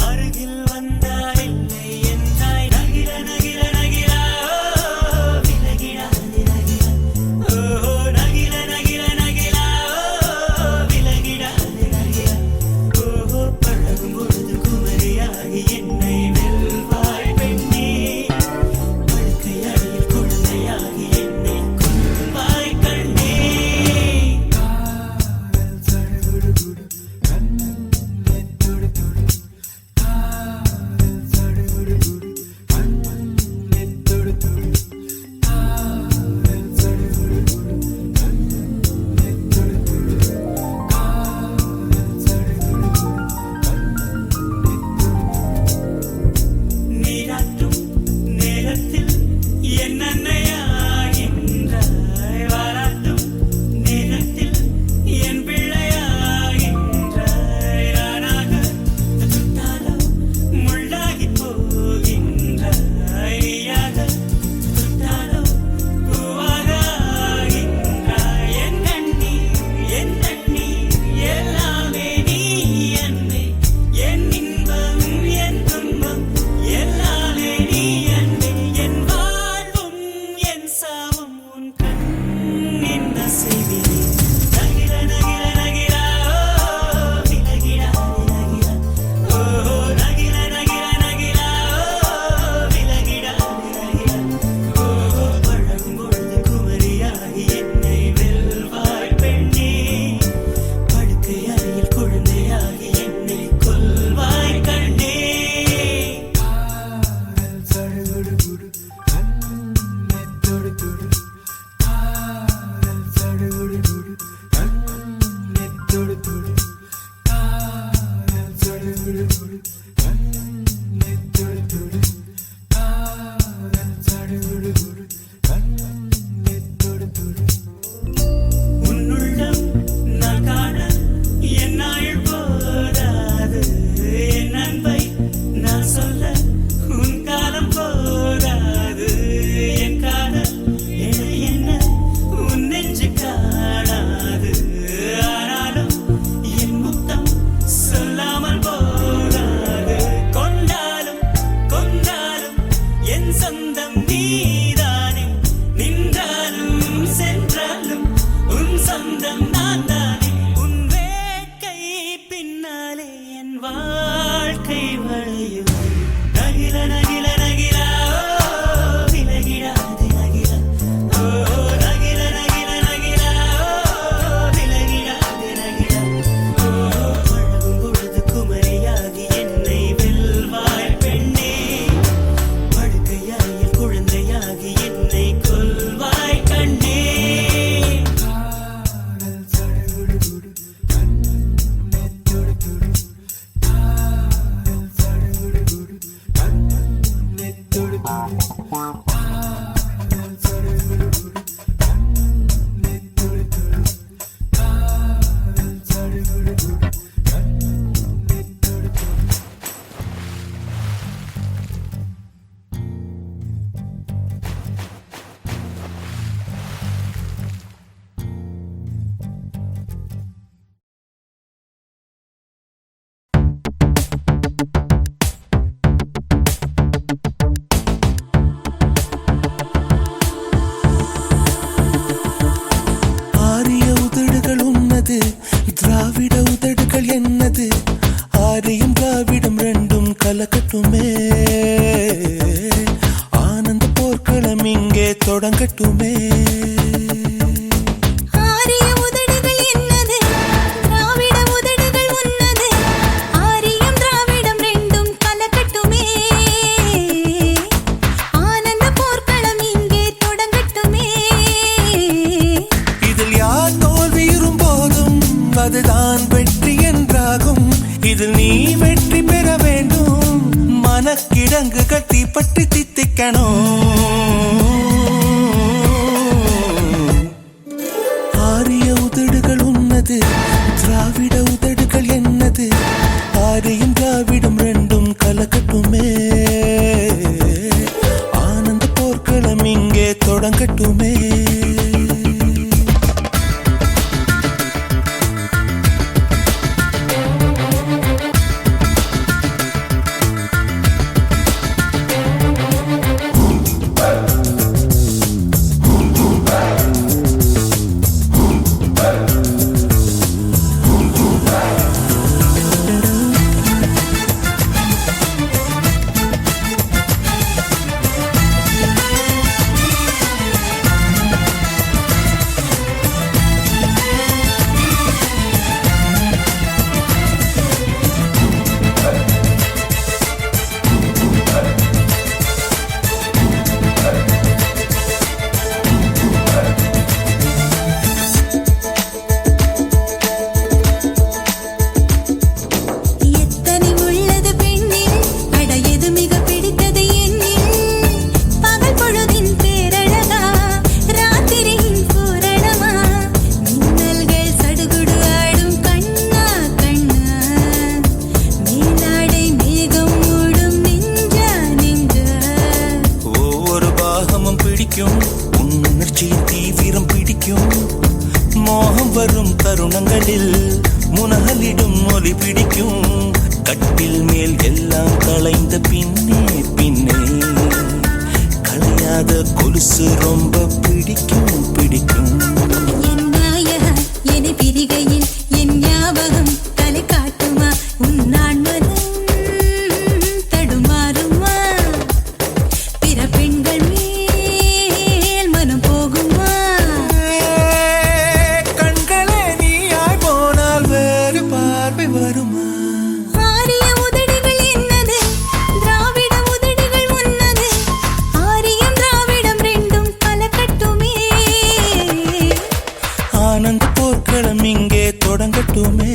அருகில் வந்தால் இல்லை என்றாய் நகிர நகிர நகிரா விலகிடாது நகிரா ஓஹோ நகிர நகிர நகிரா விலகிடாது நகிரா ஓஹோ பழகும் பொழுது குமரியாகி என்னை வெல்வாய் பெண்ணே படுக்கை அறையில் குழந்தையாகி என்னை கொல்வாய் கண்ணே காதல் சடுகுடு கண்ணை தொடு தொடு காதல் சடுகுடு கண்ணை தொடு தொடு காதல் சடுகுடு கண்ணை தொடு தொடு காதல் சடுகுடு நீராட்டும் நேரத்தில் என் அன்னையாகின்றாய் வாராட்டும் நேரத்தில் என் பிள்ளையாகின்றாய் நானாக தொட்டாலோ முள்ளாகி போகின்றாய் நீயாக தொட்டாலோ பூவாக ஆகின்றாய் என் கண்ணீர் எல்லாமே நீ அன்பே என் இன்பம் என் துன்பம் எல்லாமே நீ அன்பே என் வாழ்வும் என் சாவும் உன் கண்ணின் அசைவிலே நகிர நகிர நகிரா விலகிடா நகிரா ஓஹோ நகிர நகிர நகிரா விலகிடா நகிரா ஓஹோ பழகும் பொழுது குமரியாகி என்னை வெல்வாய் பெண்ணே படுக்கை அறையில் குழந்தையாகி என்னை கொல்வாய் கண்ணே காதல் சடுகுடு கண்ணை தொடு தொடு காதல் சடுகுடு கண்ணை தொடு தொடு காதல் சடுகுடு கண்ணை தொடு தொடு காதல் சடுகுடு கண்ணை தொடு தொடு உன்னுள்ளம் நான் காண என் நாள் போதாது என் அன்பை நான் சொல்ல உன் காலம் போதாது என் காதல் என என்ன உன் நெஞ்சு காணாது ஆனாலும் என் முத்தம் சொல்லாமல் போகாது கொண்டாலும் கொண்டாலும் என் சொந்தம் நீதானே நின்றாலும் சென்றாலும் உன் சொந்தம் நான் தானே உன் வேட்கை பின்னாலே என் வாழ்க்கை வளையும் நகிர நகிர நகிரா விலகிடாது நகிரா ஓ நகிர நகிர நகிரா விலகிடாது நகிரா ஓ பழகும் பொழுது குமரியாகி என்னை வெல்வாய் பெண்ணே படுக்கை அறையில் குழந்தையாகி என்னை கொல்வாய் கண்ணே காதல் சடுகுடு கண்ணை தொடு தொடு காதல் சடுகுடு கண்ணை தொடு தொடு காதல் சடுகுடு கண்ணை தொடு தொடு காதல் சடுகுடு கண்ணை தொடு தொடு ஆரிய உதடுகள் உன்னது திராவிட உதடுகள் என்னது ஆரியும் திராவிடம் ரெண்டும் கலக்கட்டுமே ஆனந்த போர்க்களம் இங்கே தொடங்கட்டுமே ஆரிய உதடுகள் என்னது திராவிட உதடுகள் உன்னது ஆரியம் திராவிடம் மனக்கிடங்குகள் தீப்பற்றி தித்திக்கணும். ஆரிய உதடுகள் உன்னது, திராவிட உதடுகள் என்னது, ஆரியும் திராவிடம் ரெண்டும் கலக்கட்டுமே. ஆனந்த போர்க்களம் இங்கே தொடங்கட்டுமே. எத்தனை உள்ளது பெண்ணில், அட எது மிக பிடித்தது என்னில்? பகல் பொழுதின் பேரழகா, ராத்திரியின் பூரணமா, மின்னல்கள் சடுகுடு ஆடும் கண்ணா கண்ணா, மேலாடை மேகம் மூடும் நெஞ்சா நெஞ்சா. ஒவ்வொரு பாகமும் பிடிக்கும், உணர்ச்சியின் தீவிரம் பிடிக்கும். மோகம் வரும் தருணங்களில் முனகலிடும் ஒலி பிடிக்கும். கட்டில் மேல் எல்லாம் களைந்த பின்னே பின்னே களையாத கொலுசு ரொம்ப பிடிக்கும் பிடிக்கும். என் நாயகா, என்னை பிரிகையில் என் ஞாபகம் தலை காட்டுமா? உன் நான் மனம் தடுமாறுமா? பிற பெண்கள் மேல் மனம் போகுமா? கண்களே நீயாய் போனால் வேறு பார்வை வருமா? ஆரிய உதடுகள் என்னது, திராவிட உதடுகள் உன்னது, ஆரியம் திராவிடம் ரெண்டும் கலக்கட்டுமே. ஆனந்த போர்க்களம் இங்கே தொடங்கட்டுமே.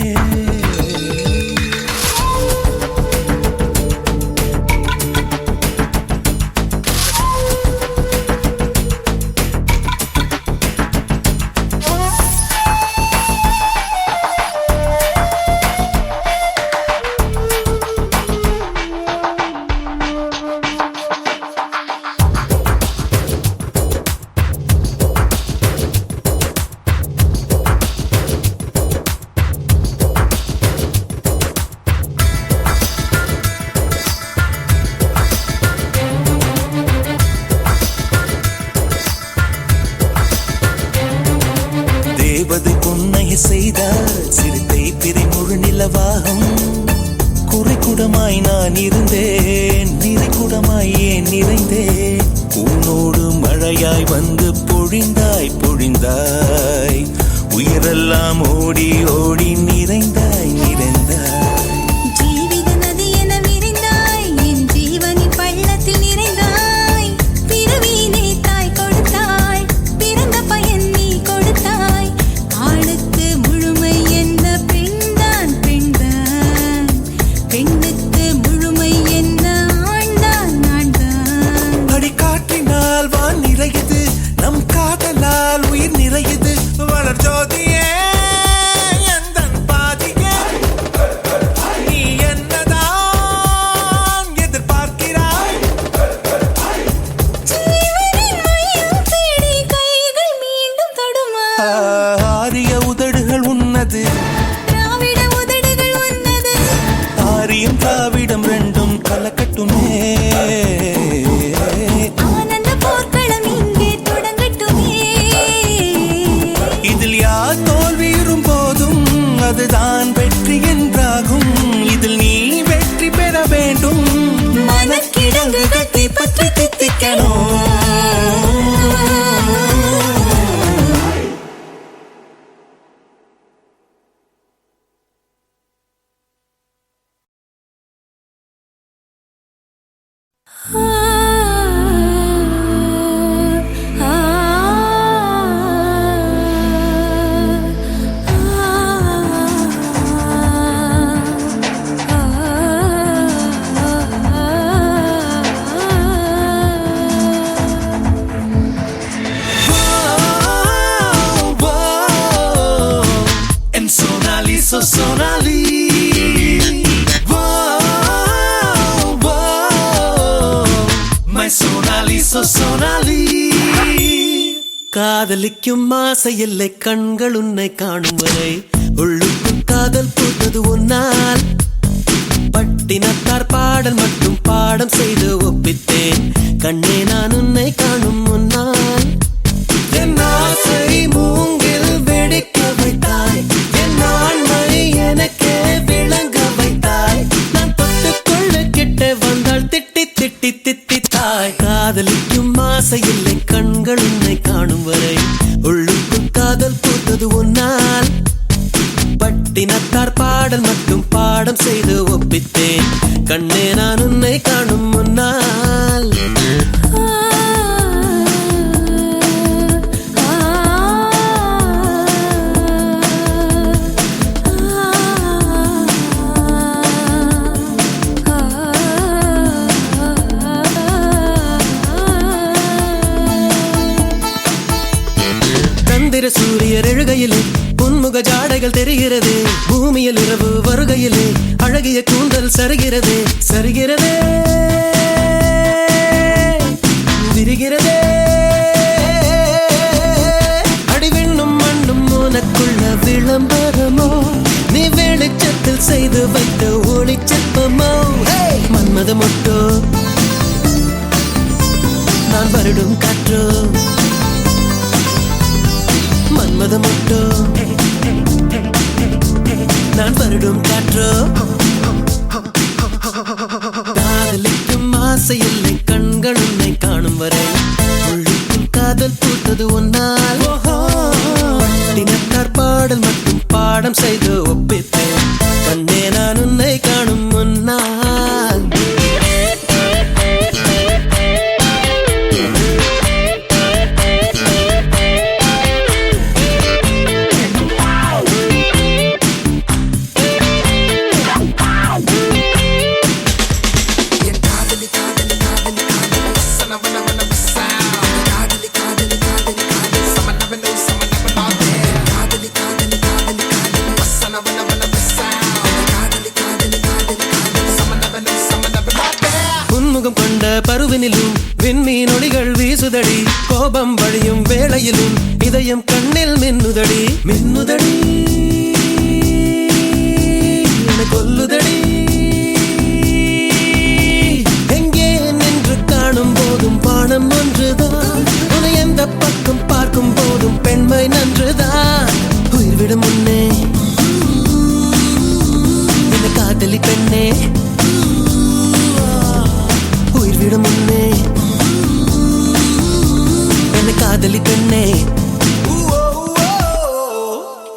தேவதை பொன்னைய செய்தால் சிறுத்தை பிறை முழு நிலவாகும். குறைக்குடமாய் நான் இருந்தேன், நிறைக்குடமாய் ஏன் நிறைந்தேன். உன்னோடு மழையாய் வந்து பொழிந்தாய் பொழிந்தாய், உயிரெல்லாம் ஓடி ஓடி நிறைந்தாய் நிறைந்தாய். ஜீவித நதி என விரிந்தாய், என் ஜீவனின் பள்ளத்தில் நிறைந்தாய். பிறவியிலே தாய் கொடுத்தாய், பிறந்த பயன் நீ கொடுத்தாய். ஆளுக்கு முழுமை என்ன பெண்தான் பெண்தான், பெண்ணுக்கு முழுமை என்ன ஆண்தான் ஆண்தான். அடிக்காற்றினால் வான் நிறையுது, நம் காதலால் உயிர் நிறையுது. வளர் ஜோதியே எந்தன் பாதியே, நீ என்னதான் எதிர்பார்க்கிறாய்? ஜீவனின் மையம் தேடி கைகள் மீண்டும் தொடுமா? ஆரிய உதடுகள் உன்னது, திராவிட உதடுகள் உன்னது, ஆரியம் திராவிடம் ரெண்டும் கலக்கட்டுமே. ஆனந்த போர்க்களம் இங்கே தொடங்கட்டுமே. இதில் யார் தோல்வியுறும் போதும் அதுதான் வெற்றி என்றாகும். இதில் நீ வெற்றி பெற வேண்டும், மனக்கிடங்குகள் தீப்பற்றி தித்திக்கணும். சொனாலி காதலிக்கும் ஆசை இல்லை கண்கள் உன்னை காணும் வரை உள்ளுக்குள் காதல் பூத்தது உன்னால் பட்டினத்தார் பாடல் மட்டும் பாடம் செய்து ஒப்பித்தேன் கண்ணே நான் உன்னை காணும் முன்னால் என் ஆசை மூங்கில் வெடிக்க வைத்தாய் என் ஆண்மை எனக்கே விளங்க வைத்தாய் நான் தொட்டுக்கொள்ள கிட்ட வந்தால் திட்டி திட்டி திட்டித்தாய் காதலிக்கும் ஆசை இல்லை கண்கள் உன்னை காணும் வரை உள்ளுக்குள் காதல் பூத்தது உன்னால் பட்டினத்தார் பாடல் மட்டும் பாடம் செய்து ஒப்பித்தேன் கண்ணே நான் உன்னை காணும் முன்னால் சந்திர சூரியர் எழுகையிலே புன்முக ஜாடைகள் தெரிகிறது பூமியில் இரவு வருகையிலே அழகிய கூந்தல் சரிகிறதே சரிகிறதே விரிகிறதே அடிவிண்ணும் மண்ணும் உனக்குள்ள விளம்பரமோ நீ வெளிச்சத்தில் செய்து வைத்த ஒளிச்சிற்பமோ மன்மத மொட்டோ நான் வருடும் காற்றோ மன்மத மொட்டோ நான் வருடும் காற்றோ காதலிக்கும் ஆசை இல்லை கண்கள் உன்னை காணும் வரை உள்ளுக்குள் காதல் பூத்தது ஒன்னால் தினத்தார் பாடல் மட்டும் பாடம் செய்து ஒப்பித்தேன் கண்ணே நான் உன்னை காணும் முன்னால் பருவினிலும் விண்மீன் ஒளிகள் வீசுதடி கோபம் வழியும் வேளையிலும் இதயம் கண்ணில் மின்னுதடி மின்னுதடி கொல்லுதடி எங்கே நின்று காணும் போதும் பானம் ஒன்றுதான் உன்னை எந்த பக்கம் பார்க்கும் போதும் பெண்மை நன்றுதான் உயிர்விடும் முன்னே இந்த காதலி பெண்ணே உயிர்விடும் முன்னே என்னை காதலி பெண்ணே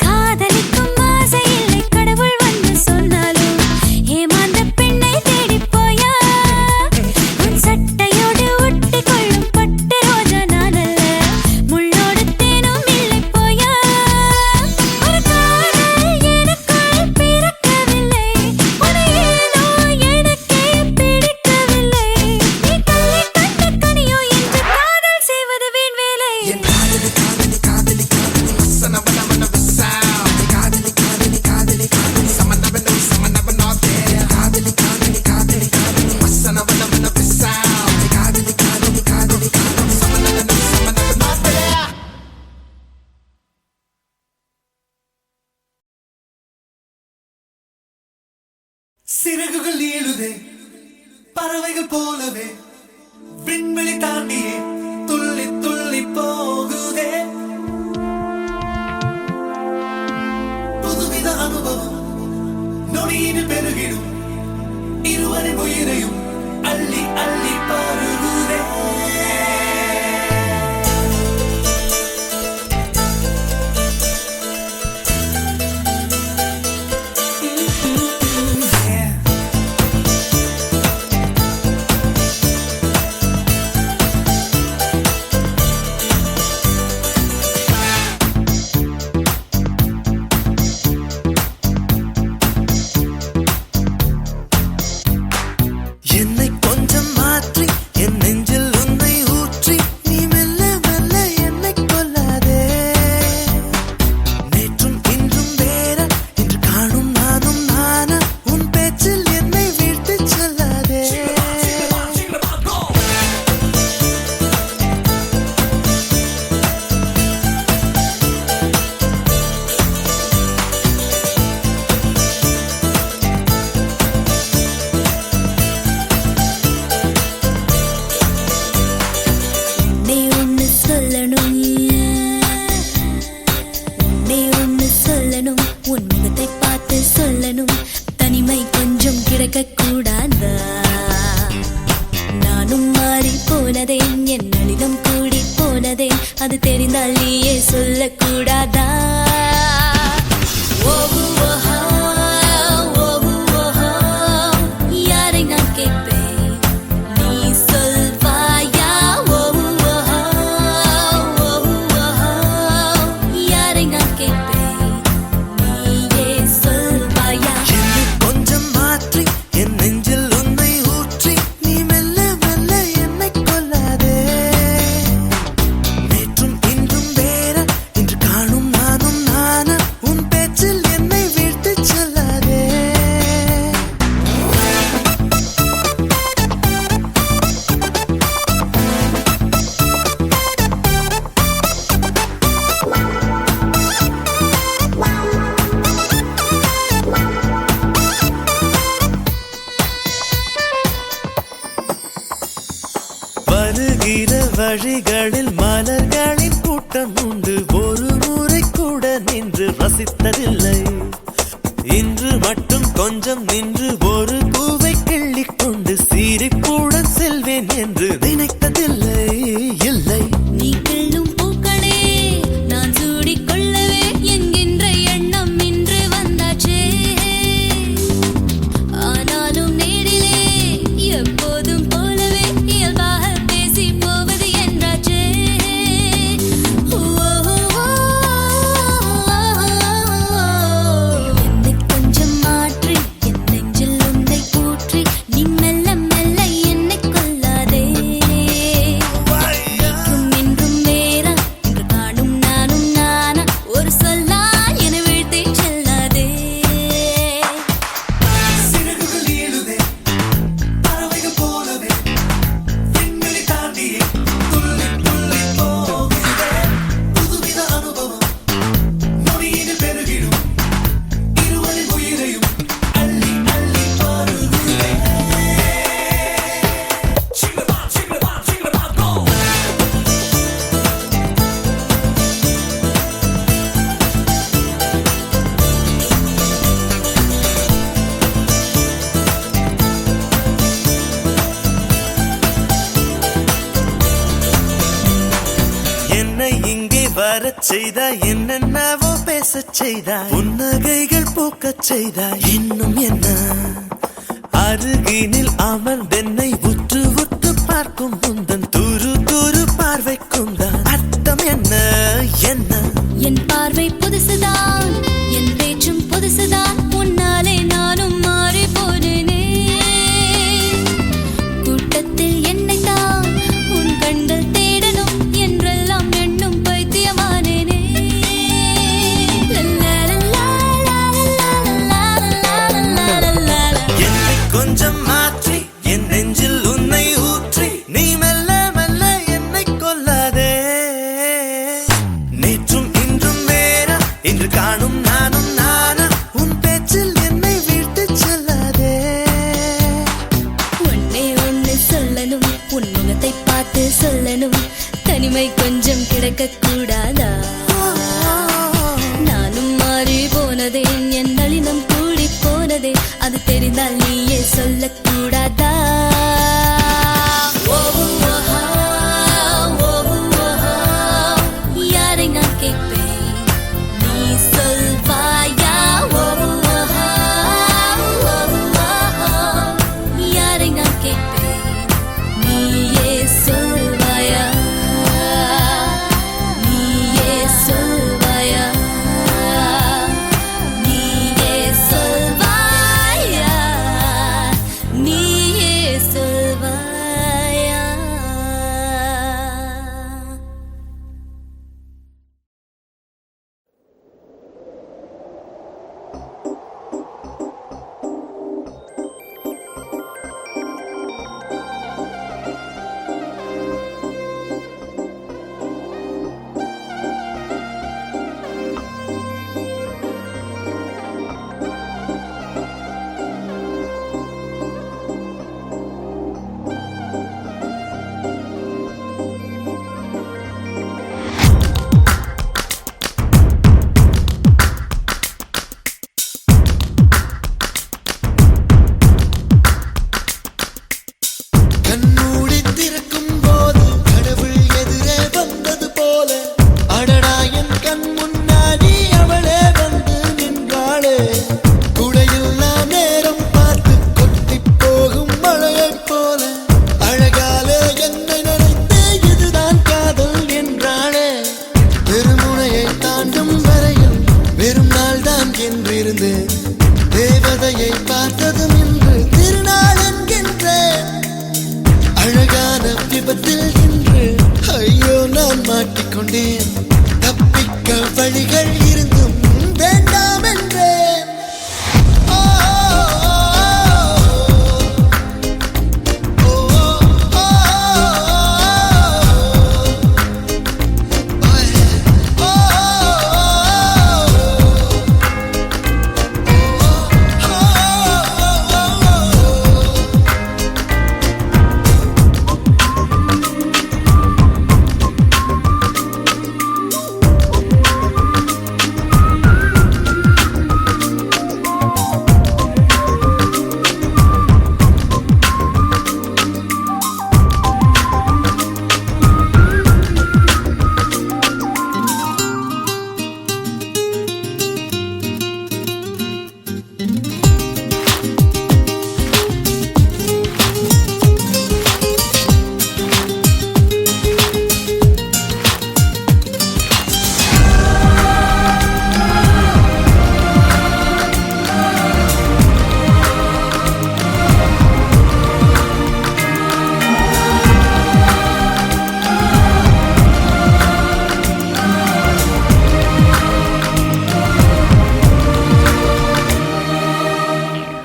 காதலிக்கும் ஆசை இல்லை கடவுள் வந்து சொன்னாலும் ஏமாந்த பெண்ணை தேடி போயா உன் சட்டையோடு ஒட்டி கொள்ளும் பட்டு ரோஜா நான் அல்ல முள்ளோடு தேனும் இல்லை போயா ஒரு காதல் எனக்குள் பிறக்கவில்லை உன்னை ஏனோ எனக்கே பிடிக்கவில்லை நீ கல்லை கண்ட கனியோ என்று காதல் செய்வது வீண் வேலை சிறகுகள் ஏழுதே பறவைகள் போலவே விண்வெளி தாண்டியே துள்ளி துள்ளி போகுதே புதுவித அனுபவம் நொடியில் பெருகிடும் இருவரின் உயிரையும் அள்ளி அள்ளி பருகுதே என்னை கொஞ்சம் மாற்ற கூடாதா நானும் மாறி போனதே என் நளினம் கூடி போனதே அது தெரிந்தால் நீயே சொல்லக்கூடாதா ஓஹோ ஓஹோ ஓஹோ யாரை நான் கேட்பேன் நீ சொல்வாயா ஓஹோ ஓஹோ யாரை நான் கேட்பேன் நீயே சொல்வாயா என்னை கொஞ்சம் மாற்றி என் நெஞ்சில் உன்னை ஊற்றி நீ மெல்ல மெல்ல என்னை கொல்லாதே நேற்றும் இன்றும் வேற இன்று காணும் நானும் நானா உன் பேச்சில் என்னை வீழ்த்திச் செல்லாதே வருகிற வழிகளில் மலர்களின் கூட்டம் உண்டு ஒரு முறை கூட நின்று ரசித்ததில்லை இன்று மட்டும் கொஞ்சம் நின்று ஒரு பூவை கிள்ளிக் கொண்டு சீரிப்புடன் செல்வேன் என்று நினைத்ததில்லை இல்லை நீ கிள்ளும் பூக்களே நான் சூடிக் கொள்ளவே என்கின்ற எண்ணம் இன்று வந்தாச்சே ஆனாலும் நேரிலே எப்போதும் போலவே இயல்பாக பேசி போவது என்றாச்சே என்னை கொஞ்சம் மாற்றி என் நெஞ்சில் உன்னை கூற்றி நீ மெல்ல மெல்ல என்னை கொல்லாதே நேற்றும் இன்றும் வேற இன்று காணும் நானும் நானா ஒரு சொல்லா என வீழ்த்திச் செல்லாதே சிறகுகள் ஏழுதே பறவைகள் போலவே விண்வெளி தாண்டியே துள்ளி துள்ளி போகிறதே புதுவித அனுபவம் நொடியினில் பெருகிடும் இருவரின் உயிரையும் அள்ளி அள்ளி பருகுதே சிங்கமா சிங்கமா சிங்கமா கோ என்னை இங்கே வரச் செய்தாய் என்னென்னவோ பேசச் செய்தாய் புன்னகைகள் பூக்கச் செய்தாய் இன்னும் என்ன அருகினில் அமர்ந்தென்னை உற்று உற்று பார்க்கும் முந்தன் துரு துரு பார்வைக்கும் தான் அர்த்தம் என்ன என்ன என் பார்வை புதுசுதான் என் பேச்சும் புதுசுதான் உன்னாலே நானும் மாறி போனேனே கூட்டத்தில் என்னை தான் உன் கண்கள் தேடணும் என்றெல்லாம் எண்ணும் பைத்தியமானேனே என்னை கொஞ்சம் மாற்றி என் நெஞ்சில் உன்னை ஊற்றி நீ மெல்ல மெல்ல என்னை கொல்லாதே நேற்றும் இன்றும் வேற இன்று காணும் நானும் நானா உன் பேச்சில் என்னை வீழ்த்திச் செல்லாதே ஒன்னே ஒன்னு சொல்லணும் உன் முகத்தை பார்த்து சொல்லணும் தனிமை கொஞ்சம் கிடைக்க கூடாதா நானும் மாறி போனதே என் நளினம் கூடி போனதே அது தெரிந்தால் நீயே சொல்லக்கூடாதா ஓஹோ ஓஹோ யாரை நான் கேட்பேன் நீ சொல்வாயா ஓஹோ யாரை நான் கேட்பேன் நீயே சொல்வாயா நீயே சொல்வாயா நீயே சொல்வாயா நீயே சொல்வாயா விபத்தில் இன்று ஐயோ நான் மாட்டிக்கொண்டேன். தப்பிக்க வழிகள் இருந்தும் வேண்டாம் என்றேன். ஓ, ஓ, ஓ, ஓ,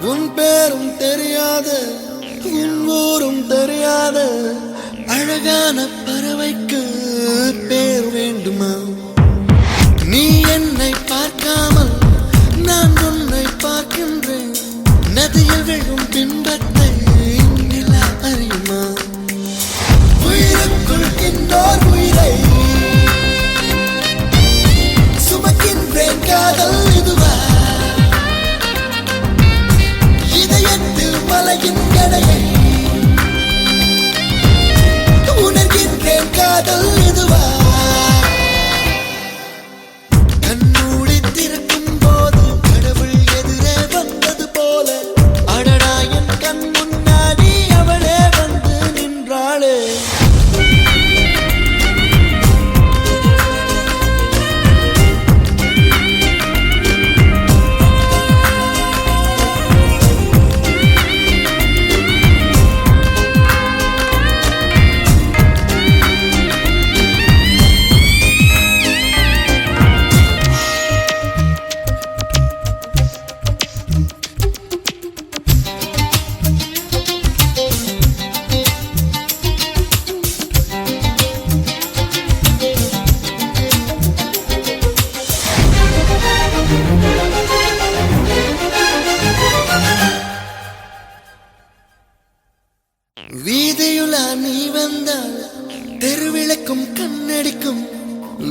உன் பேரும் தெரியாத உன் ஊரும் தெரியாத அழகான பறவைக்கு பேர் வேண்டுமா? நீ என்னை பார்க்காமல் நான் உன்னை பார்க்கின்றேன். நதியில் விழும் பின்பத்தை நிலா அறியுமா? உயிருக்குள் இன்னோர் உயிரை சுமக்கின்றேன். காதல் இதுவா? இதயத்தில் மலையின் எடையை உணர்கின்றேன். காதல் இதுவா? கண்ணூடி திறக்கும் போது கடவுள் எதிரே வந்தது போல அடடா என் கண் முன்னாடி அவளே வந்து நின்றாளே. வீதியுலா நீ வந்தால் தெருவிளக்கும் கண்ணடிக்கும்.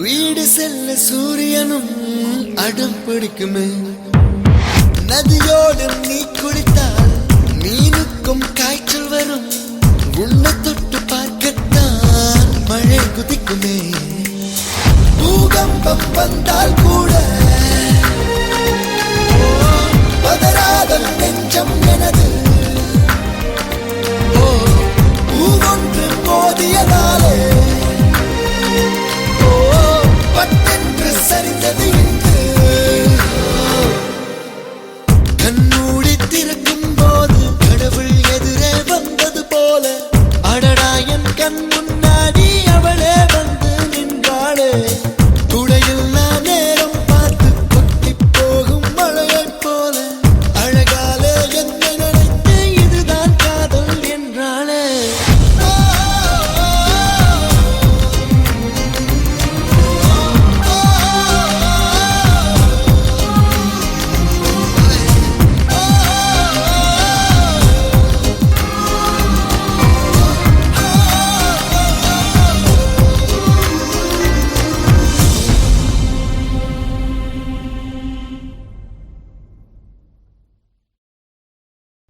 வீடு செல்ல சூரியனும் அடம் பிடிக்குமே. நதியோடு நீ குடித்தால் மீனுக்கும் காய்ச்சல் வரும். உன்னை தொட்டு பார்க்கத்தான் மழை குதிக்குமே. பூகம்பம் வந்தால் கூட பதறாத நெஞ்சம் எனது. பூவொன்று மோதியதாலே பட்டென்று சரிந்தது இன்று. கண்ணூடி திறக்கும் போது கடவுள் எதிரே வந்தது போல அடடா என் கண் முன்னாடி அவளே வந்து நின்றாளே. துளையில்லா நேரம் பார்த்து கொட்டி போகும் மழையைப் போல அழகாலே என்னை நினைத்து இதுதான் காதல் என்றாளே.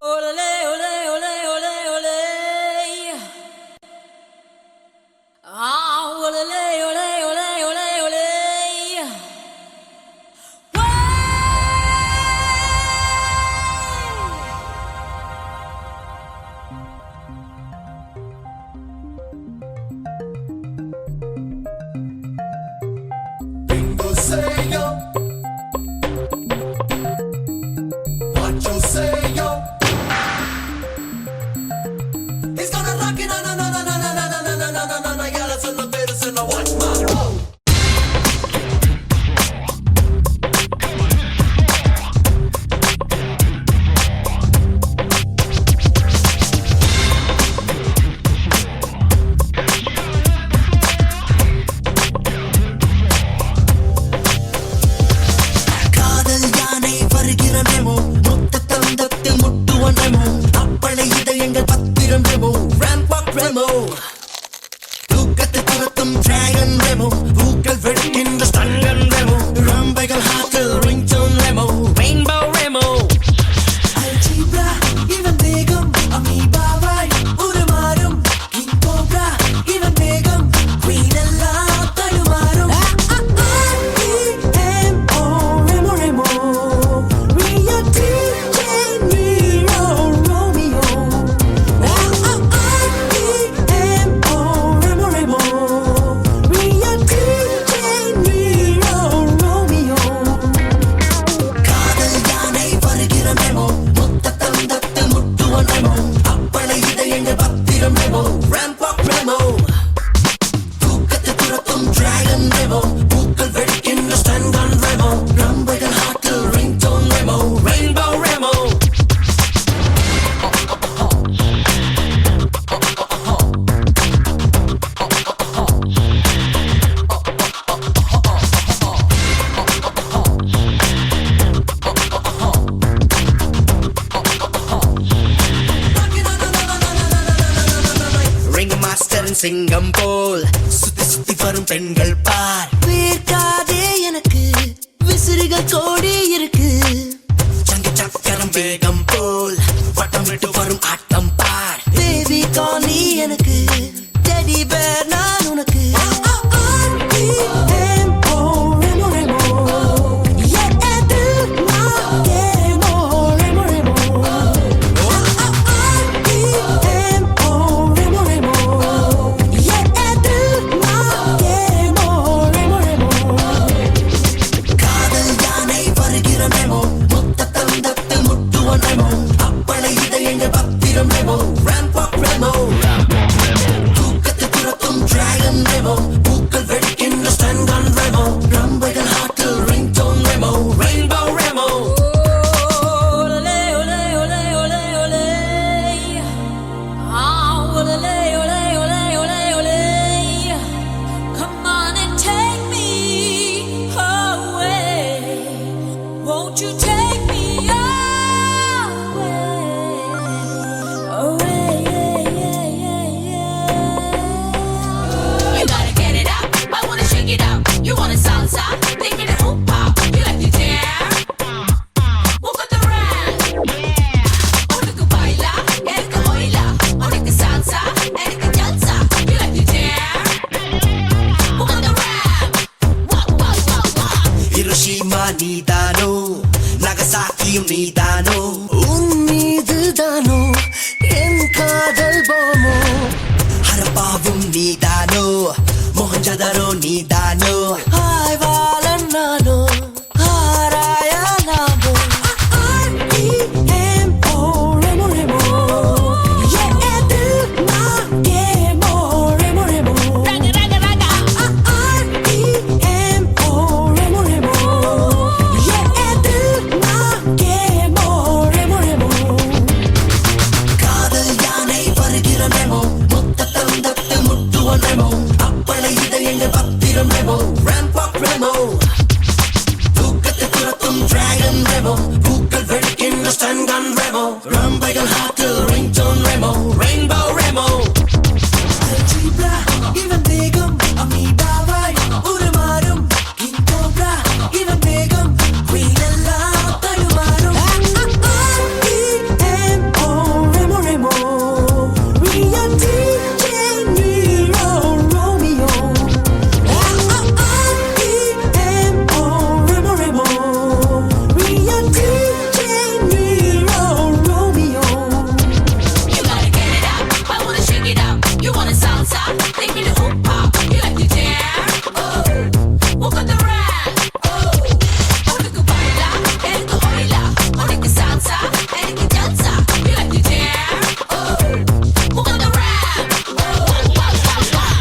Olé, olé, olé, olé, olé. Ah, olé, olé, olé, olé, olé. Bingo say yo, what you say yo? He's gonna rock it, na na na na na na na na. இதயங்கள் பத்திரம் ரெமோ ராம்பாக் ரெமோ தூக்கத்தை துரத்தும் டிராகன் ரெமோ பூக்கள் வெடிக்கின்ற ஸ்டங்கன் ரெமோ ரம்பைகள் ஹார்ட்டில் ringtone Remo rainbow Remo algebra இவன் வேகம் அமீபாவாய் உருமாறும் கிங் கோப்ரா இவன் வேகம் குயின் எல்லாம் தடுமாறும் R-E-M-O Remo Remo Rio DJ Nero Romeo R-E-M-O Remo Remo Rio DJ Nero Romeo காதல் யானை வருகிற மெமோ மொத்த தந்தத்து முட்டுவன் மெமோ அப்பளை இதயங்கள் பத்திரம் மெமோ ராம்பாக் மெமோ தூக்கத்தை துரத்தும் டிராகன் மெமோ பூக்கள் வெடிக்கின்ற ஸ்டங்கன் மெமோ ரம்பைகள் ஹார்ட்டில் ringtone memo rainbow Remo ring master சிங்கம் போல் சுத்தி சுத்தி வரும் பெண்கள் பார் வேர்க்காதே எனக்கு விசிறிகள் கோடி இருக்கு சங்கு சக்கரம் வேகம் போல் வட்டம் விட்டு வரும் ஆட்டம் பார் பேபி காலி எனக்கு டெடி பேர் நான் உனக்கு R-E-M-O ரெமோ ரெமோ ஏது நான் கேமோ ரெமோ ரெமோ R-E-M-O ரெமோ ரெமோ ஏது நான் கேமோ ரெமோ ரெமோ காதல் யானை வருகிற மெமோ மொத்த தந்தத்து முட்டுவன் மெமோ அப்பளை இதயங்கள் பத்திரம் மெமோ ராம்பாக் மெமோ தூக்கத்தை துரத்தும் டிராகன் மெமோ பூக்கள் வெடிக்கின்ற ஸ்டங்கன் மெமோ ரம்பைகள் ஹார்ட்டில் ringtone memo rainbow Remo Olé, olé, olé, olé, olé. Ah, olé, olé, olé, olé, olé. Come on and take me away. Won't you take me away? Away, yeah, yeah, yeah, yeah. You gotta get it up, I wanna shake it up. You wanna salsa, take me to hoop hop. You like to dare? Walk on the ramp. Unuku baila, enakku oila. Unuku salsa, enakku jalsa. You like to dare? Walk on the ramp. Walk, walk, walk, walk. Hiroshima நீதானோ நகசாக்கியும் நீதானோ உன் மீதுதானோ என் காதல் போமோ ஹரப்பாவும் நீதானோ மொஹஞ்சதரோ நீதானோ ஆய்வாளன் நானோ ஆராயா நாமோ R-E-M-O Remo Remo ஏது நான் கேமோ Remo Remo Raga, raga, raga. R-E-M-O Remo Remo ஏது நான் கேமோ ரெமோ ரெமோ காதல் யானை வருகிற மெமோ மொத்த தந்தத்து முட்டுவன் மெமோ அப்பளை இதயங்கள் பத்திரம் மெமோ ராம்பாக் மெமோ தூக்கத்தை துரத்தும் டிராகன் மெமோ பூக்கள் வெடிக்கின்ற ஸ்டங்கன் மெமோ ரம்பைகள் ஹார்ட்டில் ringtone memo rainbow Remo algebra இவன் வேகம் அமீபாவாய் உருமாறும் கிங் கோப்ரா இவன் வேகம் குயின் எல்லாம் தடுமாறும் R-E-M-O Remo Remo Rio DJ Nero Romeo R-E-M-O Remo Remo Rio DJ Nero Romeo You gotta get it up, I wanna shake it up. You wanna salsa, take me to hoop hop. You like to dare? Walk on the ramp. Unuku baila, enakku oila. Unuku salsa, enakku jalsa. You like to dare? Walk on the ramp. Walk, walk, walk, walk.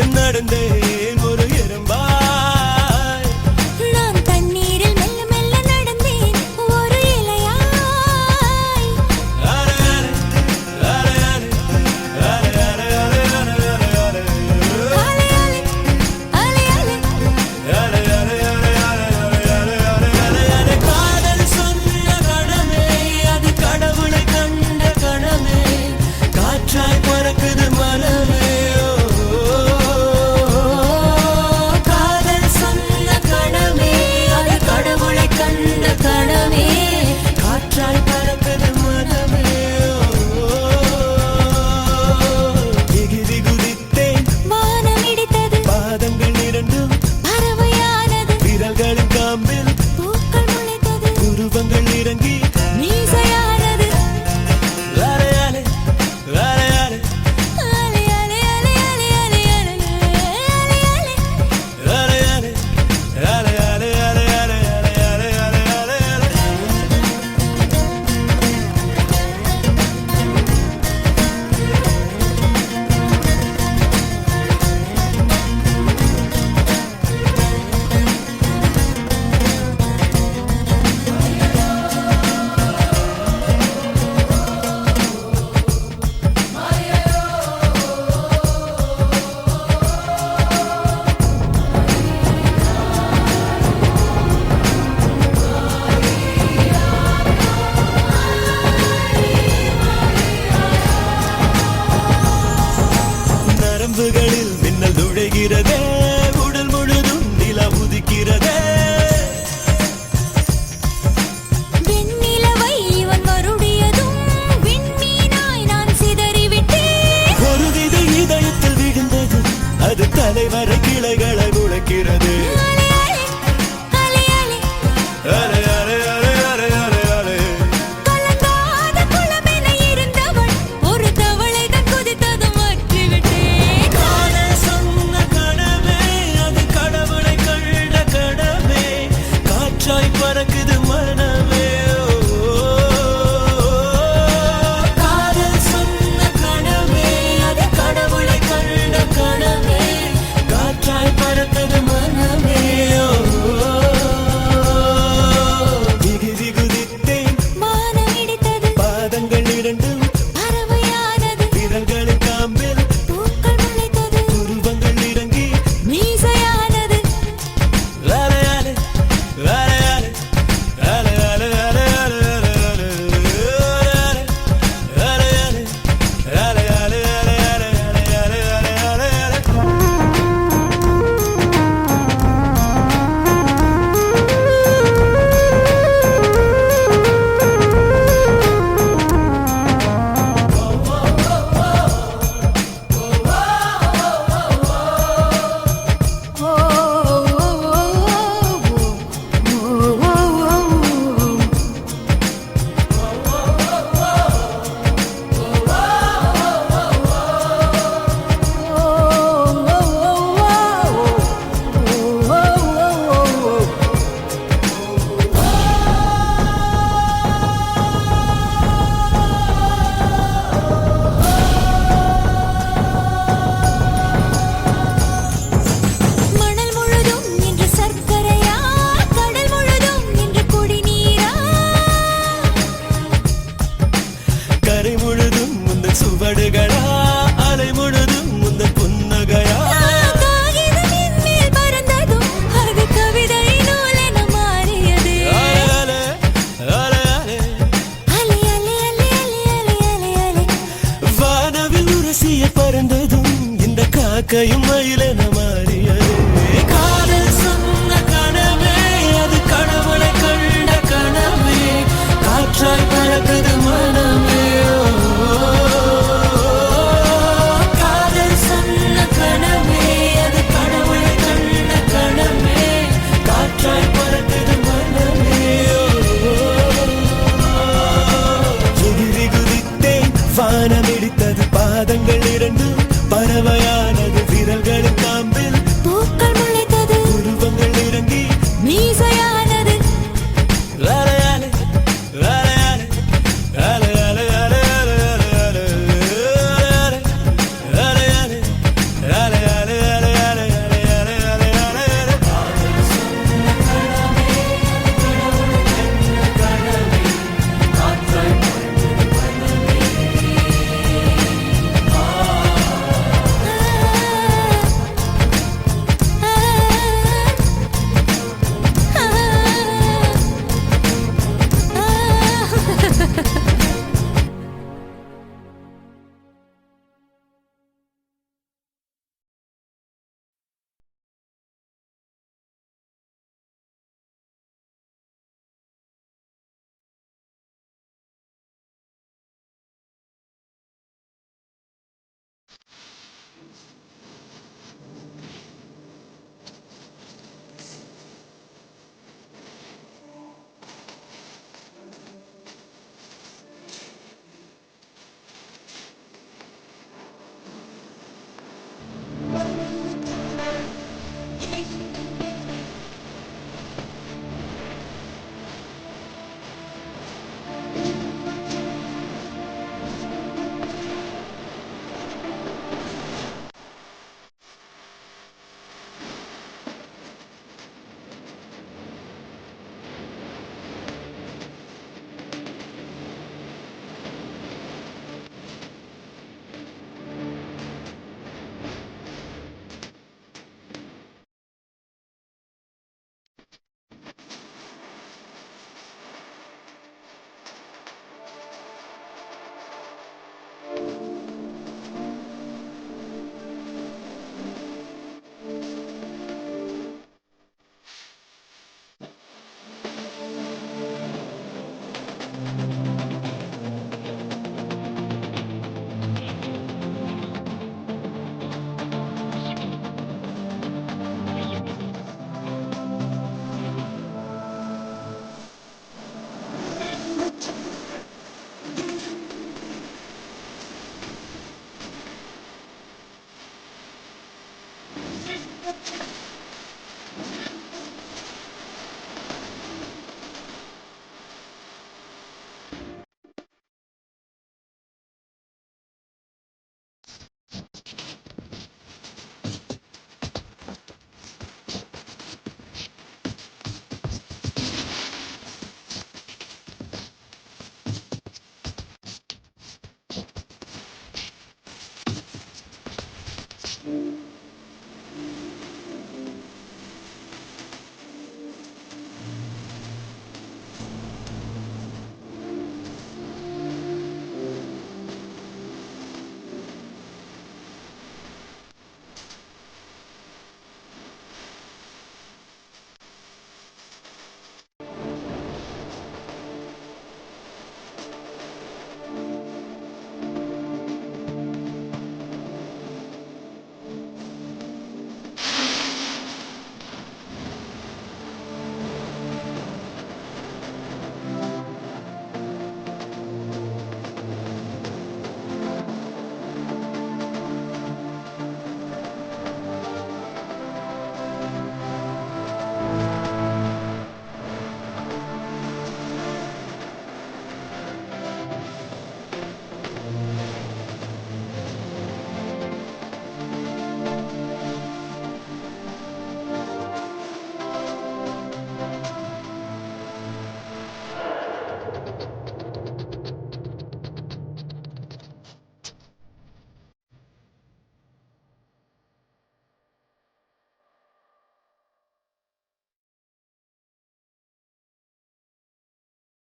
நடந்தேன் ஒரு எறும்பாய். நான் தண்ணீரில் மெல்ல மெல்ல நடந்தேன் ஒரு இலையாய். அரை அரை அரை அரை அரை அரை அரை அரை அரை அலை அலை அலை அலை காதல் சொன்ன கணமே அது கடவுளை கண்ட கணமே காற்றாய் பறக்குது மனமே. காதல் சொன்ன கணமே அது கடவுளை கண்ட கணமே. காற்றாய் பறக்குது மனமே. எகிரி குதித்தேன் வானம் இடித்தது பாதங்கள் இரண்டும் பறவையானது. விரல்களின் காம்பில் பூக்கள் முளைத்தது உருவங்கள் இறங்கி மீசையானது. அரை அரை அரை அரை அலை அலை அலை அலை அலை அலை அலை அலை அரை அரை அரை அரை அரை அரை அரை அரை அரை அரை. நரம்புகளில் மின்னல் நுழைகிறதே உடல் முழுதும் நிலா உதிக்கிறதே. வெண்ணிலவை இவன் வருடியதும் விண்மீனாய் நான் சிதறிவிட்டேன். ஒரு விதை இதயத்தில் விழுந்தது அது தலைவரை கிளைகளை முளைக்கிறது.